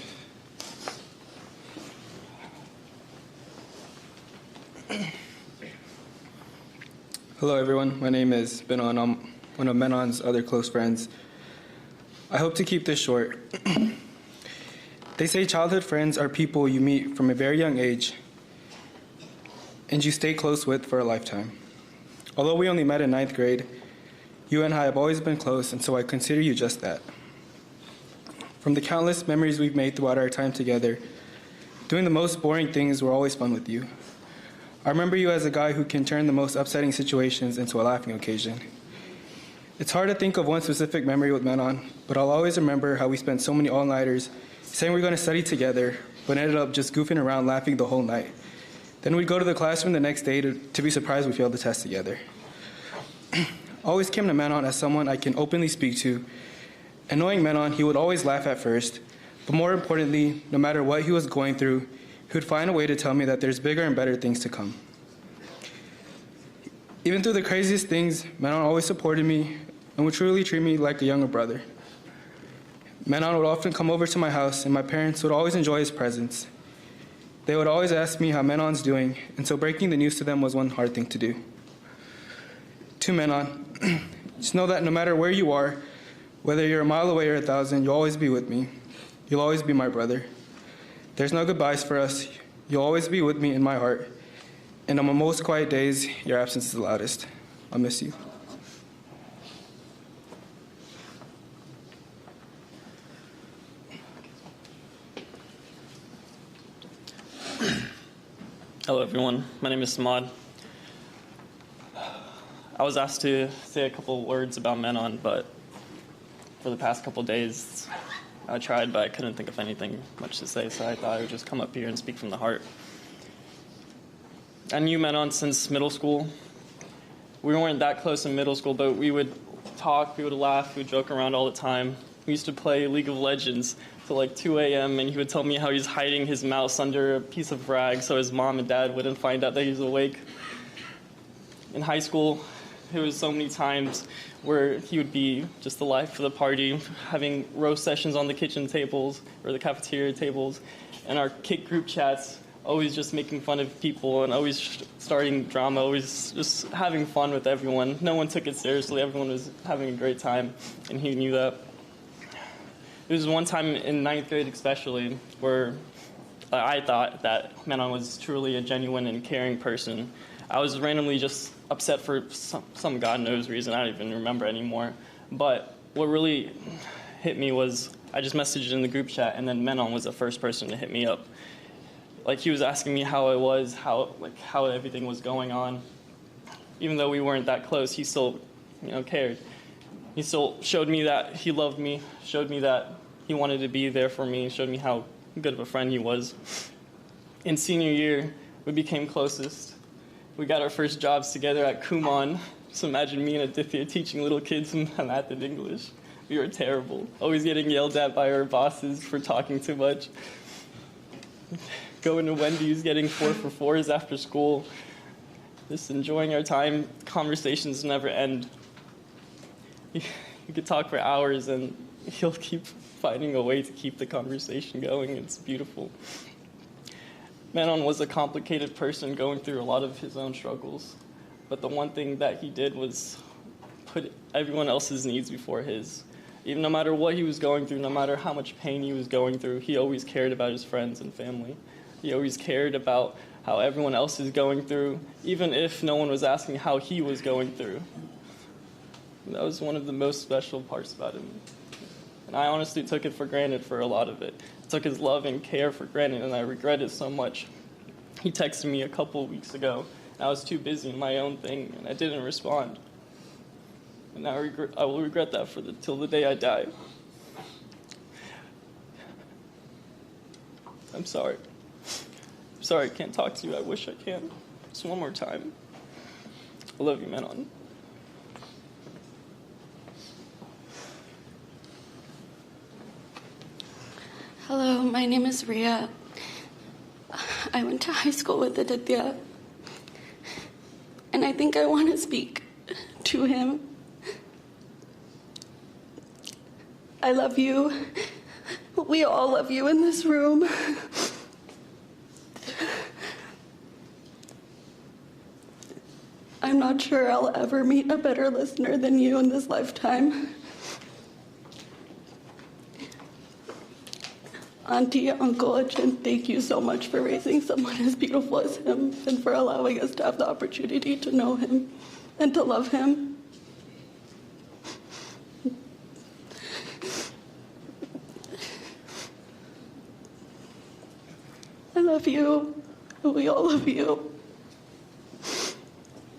Hello, everyone. My name is Menon. I'm one of Menon's other close friends. I hope to keep this short. They say childhood friends are people you meet from a very young age and you stay close with for a lifetime. Although we only met in 9th grade, you and I have always been close, and so I consider you just that. From the countless memories we've made throughout our time together, doing the most boring things were always fun with you. I remember you as a guy who can turn the most upsetting situations into a laughing occasion. It's hard to think of one specific memory with Menon, but I'll always remember how we spent so many all-nighters saying we're going to study together, but ended up just goofing around laughing the whole night. Then we'd go to the classroom the next day to be surprised we failed the test together. I always came to Menon as someone I can openly speak to, and knowing Menon, he would always laugh at first, but more importantly, no matter what he was going through, he would find a way to tell me that there's bigger and better things to come. Even through the craziest things, Menon always supported me and would truly treat me like a younger brother. Menon would often come over to my house, and my parents would always enjoy his presence. They would always ask me how Menon's doing, and so breaking the news to them was one hard thing to do. To Menon, just know that no matter where you are, whether you're a mile away or 1,000, you'll always be with me. You'll always be my brother. There's no goodbyes for us. You'll always be with me in my heart. And on my most quiet days, your absence is the loudest. I'll miss you. Hello, everyone. My name is Samad. I was asked to say a couple words about Menon, but for the past couple days, I tried, but I couldn't think of anything much to say, so I thought I would just come up here and speak from the heart. I knew Menon since middle school. We weren't that close in middle school, but we would talk, we would laugh, we would joke around all the time. We used to play League of Legends till like 2 a.m., and he would tell me how he's hiding his mouse under a piece of rag so his mom and dad wouldn't find out that he was awake. In high school, there was so many times where he would be just the life of the party, having roast sessions on the kitchen tables or the cafeteria tables, and our kick group chats, always just making fun of people and always starting drama, always just having fun with everyone. No one took it seriously. Everyone was having a great time, and he knew that. There was one time in 9th grade especially where I thought that Menon was truly a genuine and caring person. I was randomly just upset for some God knows reason. I don't even remember anymore. But what really hit me was I just messaged in the group chat, and then Menon was the first person to hit me up. Like, he was asking me how I was, how everything was going on. Even though we weren't that close, he still, cared. He still showed me that he loved me, showed me that he wanted to be there for me, showed me how good of a friend he was. In senior year, we became closest. We got our first jobs together at Kumon. Just imagine me and Adithya teaching little kids math and English. We were terrible, always getting yelled at by our bosses for talking too much. Going to Wendy's, getting 4 for 4s after school. Just enjoying our time. Conversations never end. You could talk for hours, and he'll keep finding a way to keep the conversation going. It's beautiful. Menon was a complicated person going through a lot of his own struggles, but the one thing that he did was put everyone else's needs before his. Even no matter what he was going through, no matter how much pain he was going through, he always cared about his friends and family. He always cared about how everyone else is going through, even if no one was asking how he was going through. That was one of the most special parts about him. And I honestly took it for granted for a lot of it. I took his love and care for granted, and I regret it so much. He texted me a couple weeks ago. I was too busy in my own thing, and I didn't respond. And I will regret that till the day I die. I'm sorry. I'm sorry I can't talk to you. I wish I can. Just one more time. I love you, Menon. Hello, my name is Ria. I went to high school with Adithya, and I think I want to speak to him. I love you. We all love you in this room. I'm not sure I'll ever meet a better listener than you in this lifetime. Auntie, Uncle, Achin, thank you so much for raising someone as beautiful as him and for allowing us to have the opportunity to know him and to love him. I love you. We all love you.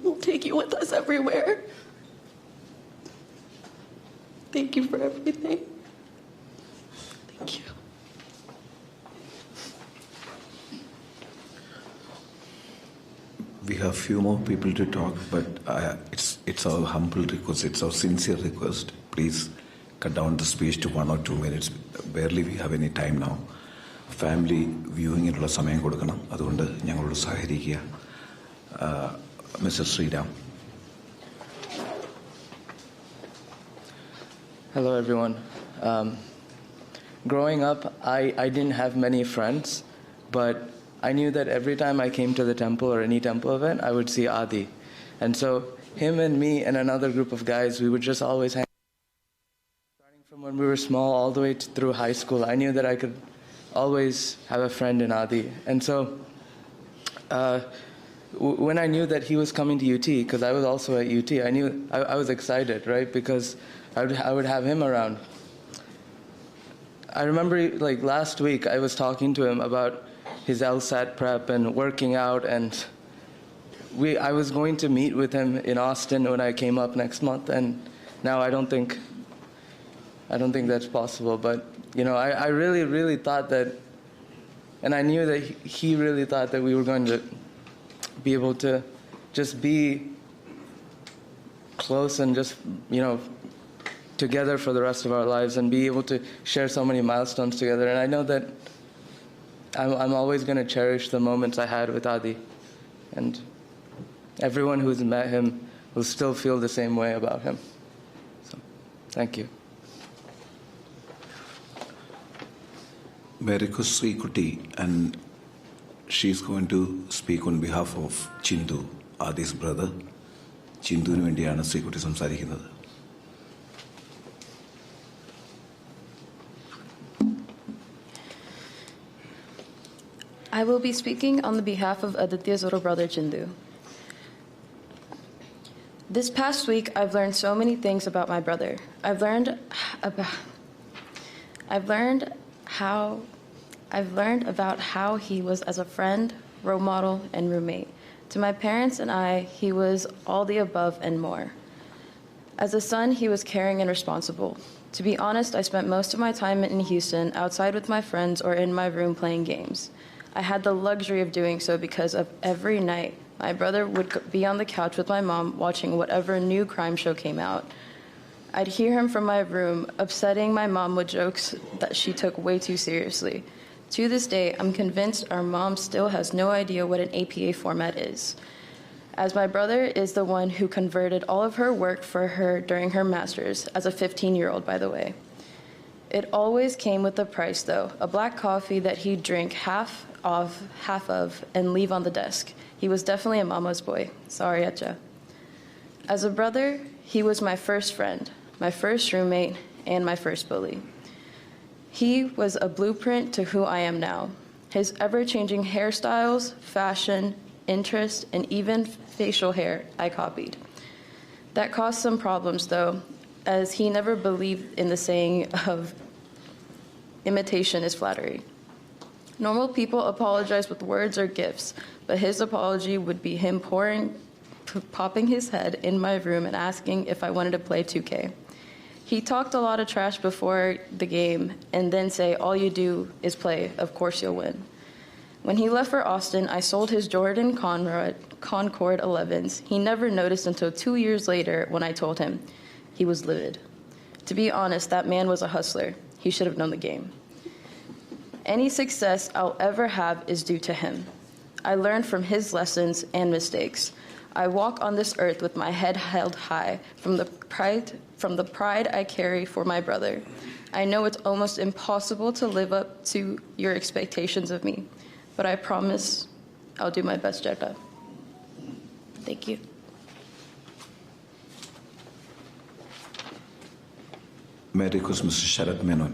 We'll take you with us everywhere. Thank you for everything. Thank you. have few more people to talk, but it's our humble request, it's our sincere request. Please cut down the speech to 1 or 2 minutes. Barely we have any time now. Family വ്യൂയിങ്ങിനുള്ള സമയം കൊടുക്കണം. അതുകൊണ്ട് ഞങ്ങളോട് സഹകരിക്കുക. Mister Sriram. Hello, everyone. Growing up, I didn't have many friends, but I knew that every time I came to the temple or any temple event, I would see Adi. And so him and me and another group of guys, we would just always hang starting from when we were small all the way through high school. I knew that I could always have a friend in Adi. And so when I knew that he was coming to UT, because I was also at UT, I knew I was excited, right? Because I would have him around. I remember like last week I was talking to him about his LSAT prep and working out, and I was going to meet with him in Austin when I came up next month, and now I don't think that's possible. But I really, really thought that, and I knew that he really thought that we were going to be able to just be close and just, together for the rest of our lives and be able to share so many milestones together. And I know that I'm always going to cherish the moments I had with Adi. And everyone who's met him will still feel the same way about him. So, thank you. Maricus Srikuti, and she's going to speak on behalf of Chindu, Adi's brother. Chinduvinu വേണ്ടിയാണ് ശ്രീകുട്ടി സംസാരിക്കുന്നത്. I will be speaking on the behalf of Adithya's little brother Chindu. This past week, I've learned so many things about my brother. I've learned about how he was as a friend, role model, and roommate. To my parents and I, he was all the above and more. As a son, he was caring and responsible. To be honest, I spent most of my time in Houston outside with my friends or in my room playing games. I had the luxury of doing so because of every night my brother would be on the couch with my mom watching whatever new crime show came out. I'd hear him from my room upsetting my mom with jokes that she took way too seriously. To this day, I'm convinced our mom still has no idea what an APA format is, as my brother is the one who converted all of her work for her during her master's, as a 15-year-old, by the way. It always came with a price, though, a black coffee that he'd drink half of, and leave on the desk. He was definitely a mama's boy. Sorry, Acha. As a brother, he was my first friend, my first roommate, and my first bully. He was a blueprint to who I am now. His ever-changing hairstyles, fashion, interest, and even facial hair I copied. That caused some problems, though, as he never believed in the saying of imitation is flattery. Normal people apologize with words or gifts, but his apology would be him popping his head in my room and asking if I wanted to play 2K. He talked a lot of trash before the game and then say, all you do is play, of course you'll win. When he left for Austin, I sold his Jordan Concord 11s. He never noticed until 2 years later when I told him. He was livid. To be honest, that man was a hustler. He should have known the game. Any success I'll ever have is due to him. I learned from his lessons and mistakes. I walk on this earth with my head held high from the pride I carry for my brother. I know it's almost impossible to live up to your expectations of me, but I promise I'll do my best, Jetta. Thank you. Merry Christmas, Sharat Menon.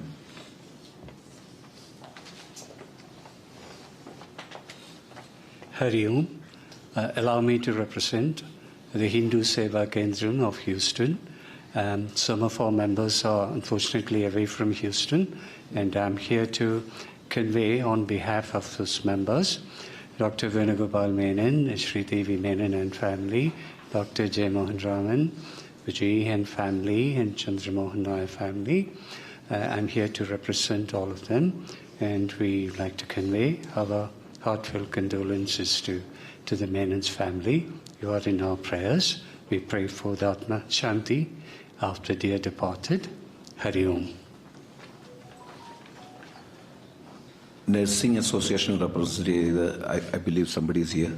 Hari Om. Allow me to represent the Hindu Seva Kendram of Houston. Some of our members are unfortunately away from Houston, and I'm here to convey on behalf of those members, Dr. Venugopal Menon, Shri Devi Menon and family, Dr. J. Mohan Raman, Vijay and family, and Chandramohan Rai family. I'm here to represent all of them, and we like to convey our heartfelt condolences to to the Menon's family. You are in our prayers. We pray for the Atma Shanti after dear departed. Hari Om. Nursing Association representative, I believe somebody is here.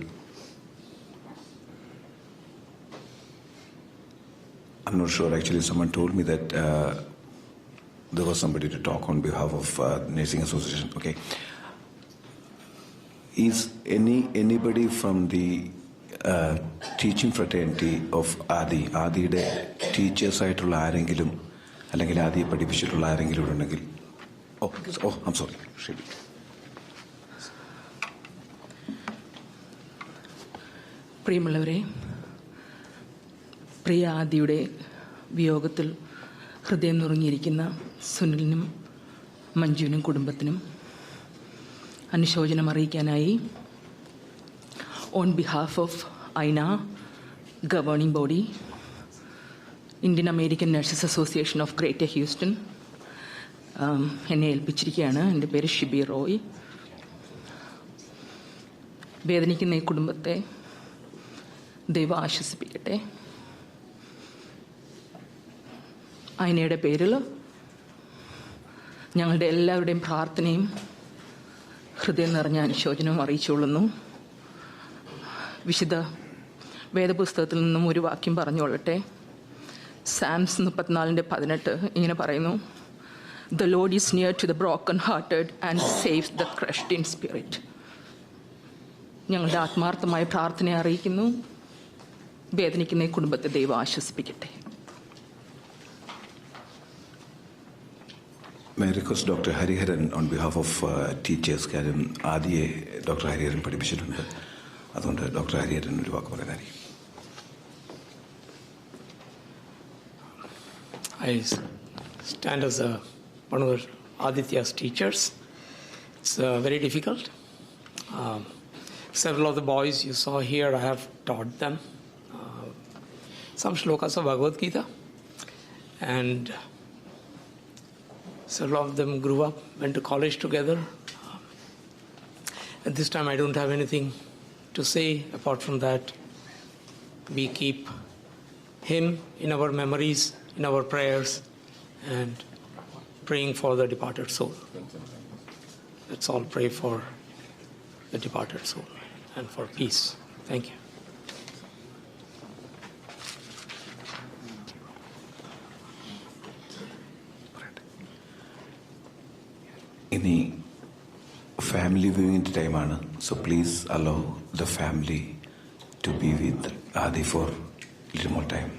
I'm not sure, actually. Someone told me that there was somebody to talk on behalf of Nursing Association. Okay. Is anybody from the teaching fraternity of Adiയുടെ teachers ആയിട്ടുള്ള ആരെങ്കിലും അല്ലെങ്കിൽ ആദിയെ പഠിപ്പിച്ചിട്ടുള്ള ആരെങ്കിലും ഉണ്ടെങ്കിൽ I'm sorry. പ്രിയമുള്ളവരെ, പ്രിയ ആദിയുടെ വിയോഗത്തിൽ ഹൃദയം നുറുങ്ങിയിരിക്കുന്ന സുനിലിനും മഞ്ജുവിനും കുടുംബത്തിനും അനുശോചനം അറിയിക്കാനായി ഓൺ ബിഹാഫ് ഓഫ് ഐന governing body, Indian American nurses association of greater Houston എന്നെ ഏൽപ്പിച്ചിരിക്കുകയാണ്. എൻ്റെ പേര് ഷിബി റോയ്. വേദനിക്കുന്ന ഈ കുടുംബത്തെ ദൈവം ആശ്വസിപ്പിക്കട്ടെ. ഐനയുടെ പേരിൽ ഞങ്ങളുടെ എല്ലാവരുടെയും പ്രാർത്ഥനയും ഹൃദയം നിറഞ്ഞ അനുശോചനവും അറിയിച്ചുകൊള്ളുന്നു. വിശുദ്ധ വേദപുസ്തകത്തിൽ നിന്നും ഒരു വാക്യം പറഞ്ഞുകൊള്ളട്ടെ. സാംസ് 34:18 ഇങ്ങനെ പറയുന്നു: The Lord is near to the broken-hearted and saves the crushed in spirit. ഞങ്ങളുടെ ആത്മാർത്ഥമായ പ്രാർത്ഥനയെ അറിയിക്കുന്നു. വേദനിക്കുന്ന ഈ കുടുംബത്തെ ദൈവം ആശ്വസിപ്പിക്കട്ടെ. May I request Dr. Hariharan on behalf of teachers, കാര്യം ആദിയെ ഡോക്ടർ ഹരിഹരൻ പഠിപ്പിച്ചിട്ടുണ്ട്. അതുകൊണ്ട് ഡോക്ടർ ഹരിഹരൻ ഒരു വാക്ക് പറയാനായിരിക്കും. I stand as one of Adithya's teachers. It's very difficult. Several of the boys you saw here, I have taught them some shlokas of Bhagavad Gita, and several of them grew up, went to college together. At this time, I don't have anything to say apart from that. We keep him in our memories, in our prayers, and praying for the departed soul. Let's all pray for the departed soul and for peace. Thank you. ഇനി family വ്യൂയിങ്ങിൻ്റെ ടൈമാണ്. So please allow the family to be with Adi for little more time.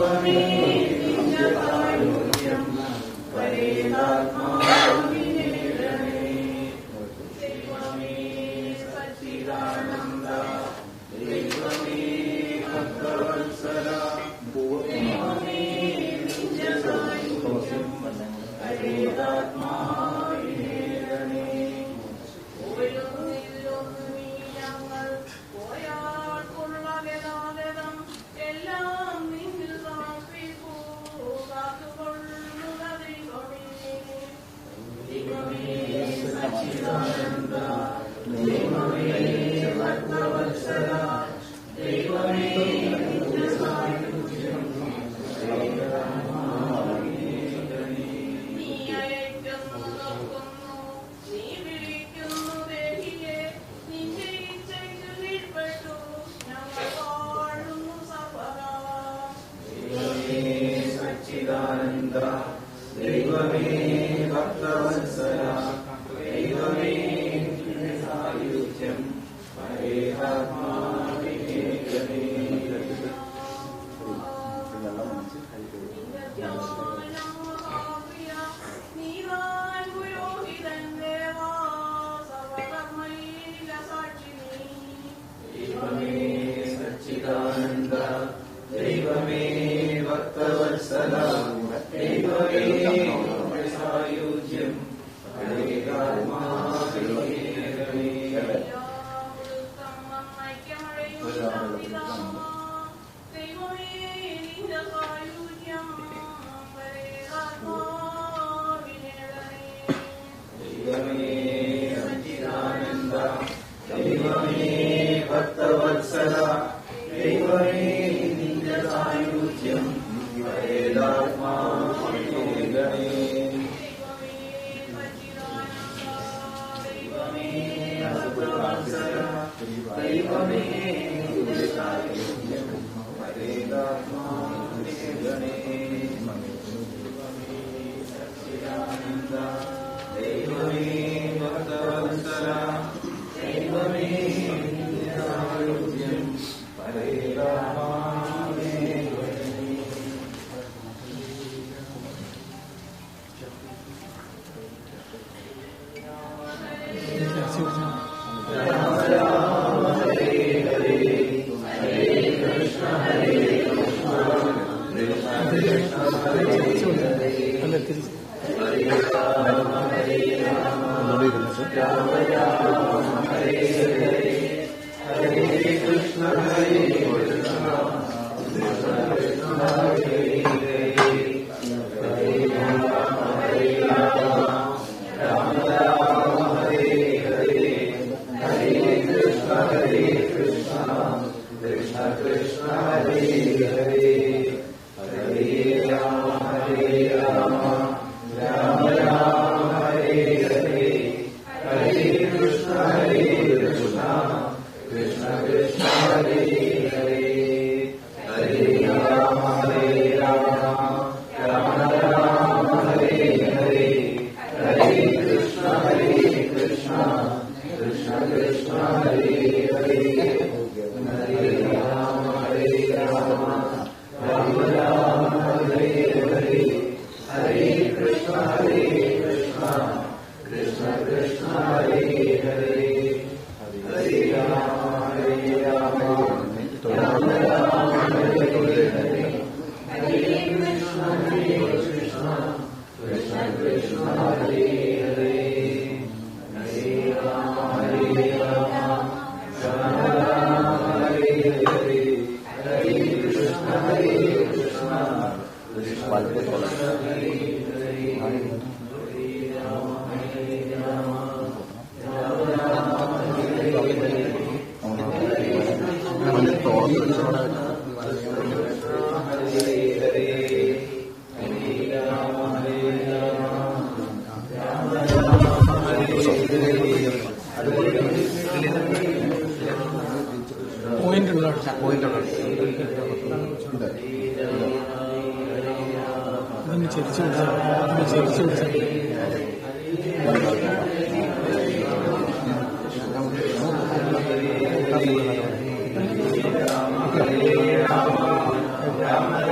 Ram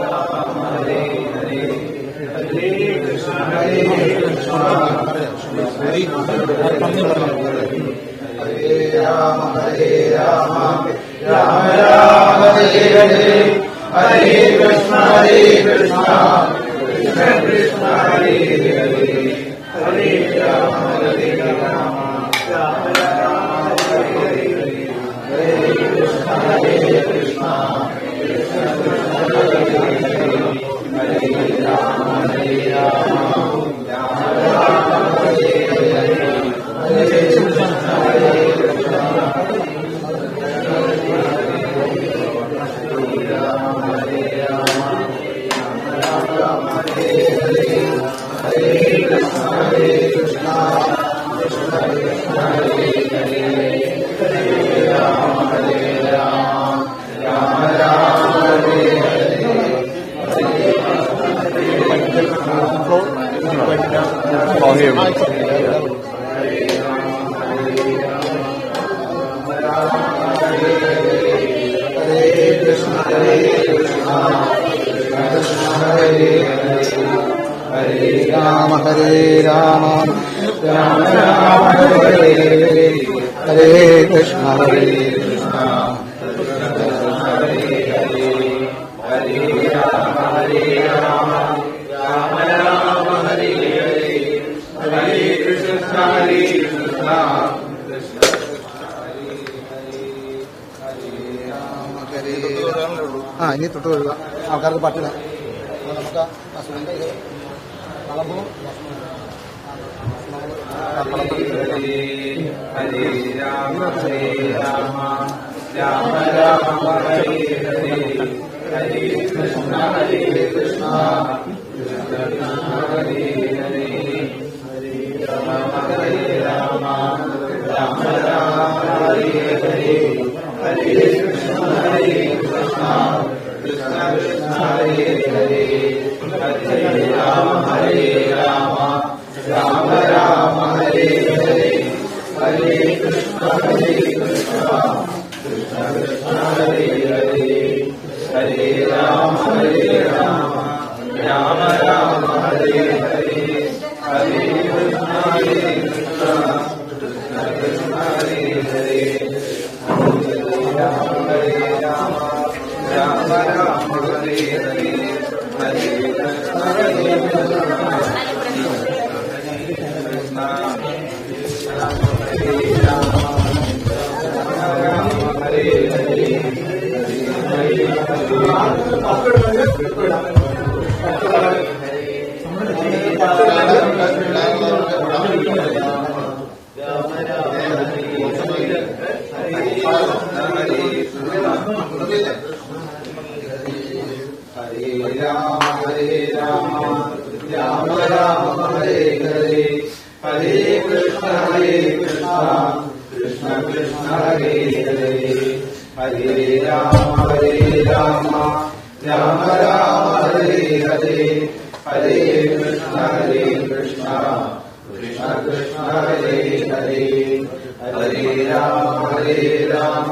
Ram ഇനി തൊട്ട് വരിക ആൾക്കാർക്ക് പറ്റില്ല. നമുക്ക് അസുഖൻ്റെ ഇത് കളമ്പും ഹരേ രാമ ഹരേ രാമ രാമ രാമ ഹരേ ഹരേ ഹരേ കൃഷ്ണ ഹരേ കൃഷ്ണ കൃഷ്ണ കൃഷ്ണ ഹരേ ഹരേ ഹരേ രാമ ഹരേ രാമ രാമ രാമ ഹരേ ഹരേ ഹരേ കൃഷ്ണ ഹരേ കൃഷ്ണ കൃഷ്ണ കൃഷ്ണ ഹരേ ഹരേ ഹരേ രാമ ഹരേ രാമ രാമ രാമ ഹരേ ഹരേ ഹരേ കൃഷ്ണ ഹരേ കൃഷ്ണ കൃഷ്ണ കൃഷ്ണ ഹരേ ഹരേ ഹരേ രാമ ഹരേ രാമ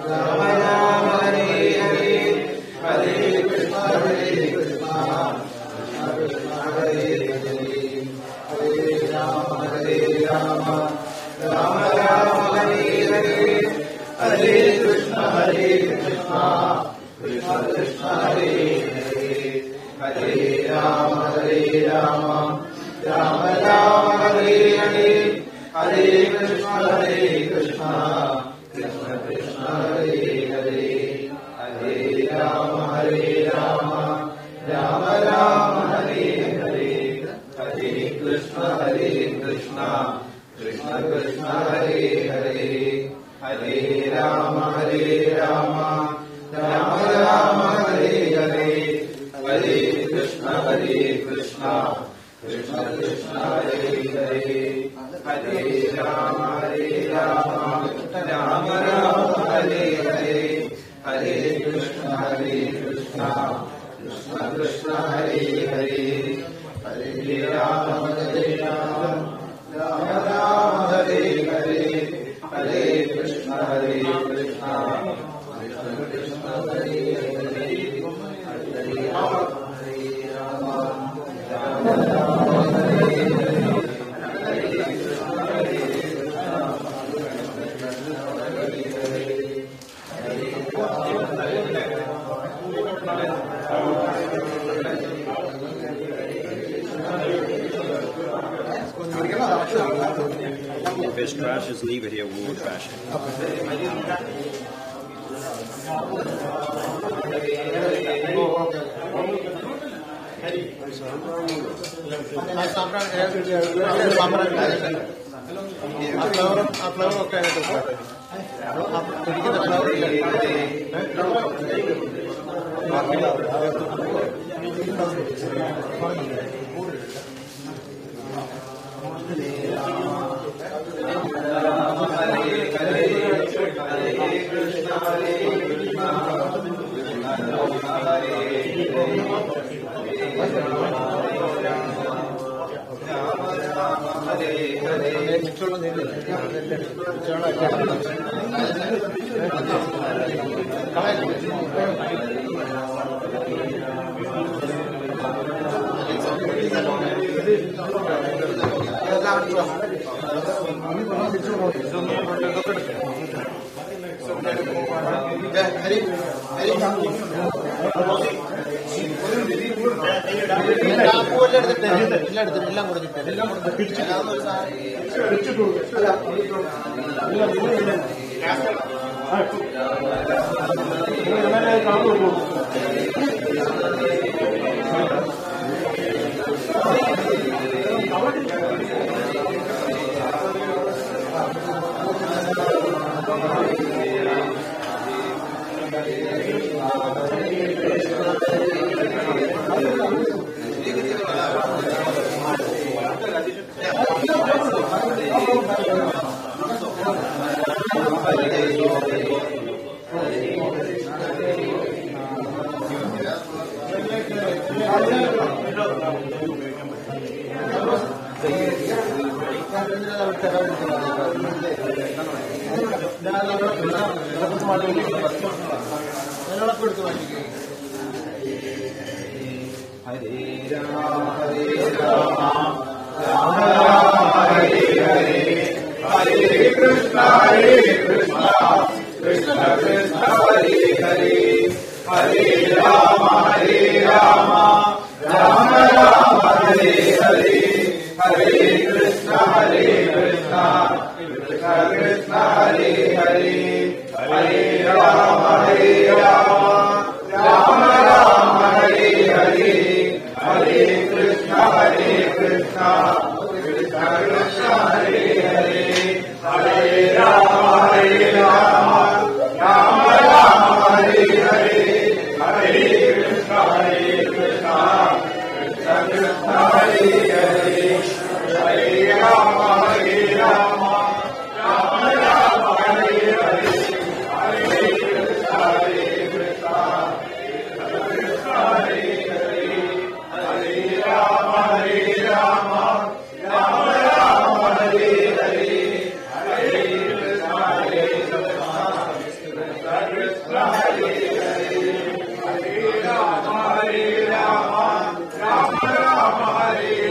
രാമ രാമ ഹരേ ഹരേ ഹരേ കൃഷ്ണ ഹരേ കൃഷ്ണ കൃഷ്ണ കൃഷ്ണ ഹരേ ഹരേ ഹരേ രാമ ഹരേ രാമ രാമ രാമ ഹരേ ഹരേ ഹരേ കൃഷ്ണ ഹരേ Krishna Hare Rama Hare Krishna, Krishna Krishna Hare Hare, Hare Rama Hare Rama, Rama Rama Hare Hare, Hare Krishna Krishna Krishna Hare Hare, Hare Rama Hare Rama, Rama Rama Hare Hare, Hare Krishna Krishna Krishna Hare Hare, Hare Rama Hare Rama, Rama Rama Hare Hare, Hare Krishna Krishna If there's trash, just leave it here. We will trash it.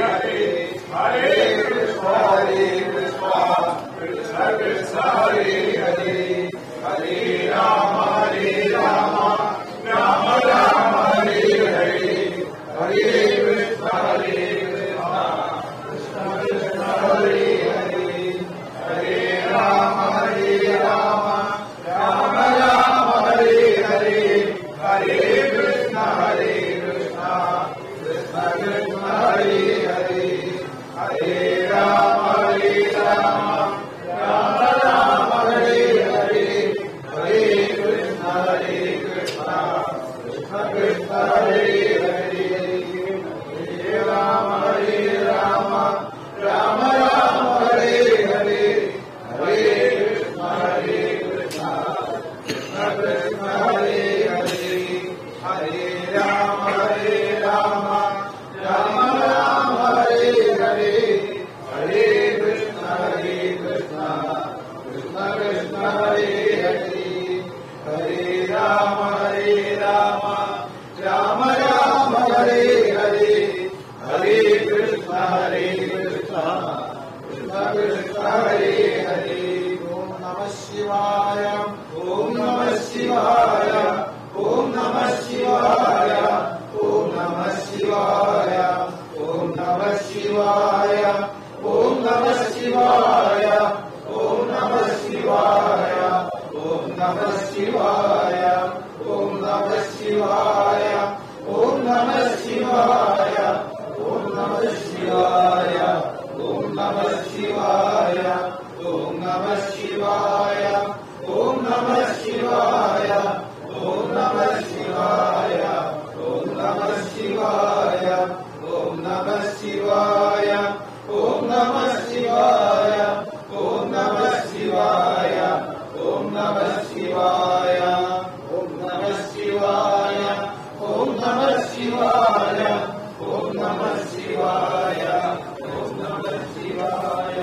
Hare ശിവായ ഓം നമഃ ശിവായ ഓം നമഃ ശിവായ ഓം നമഃ ശിവായ ഓം നമഃ ശിവായ ഓം നമഃ ശിവായ ഓം നമഃ ശിവായ ഓം നമഃ ശിവായ ഓം നമഃ ശിവായ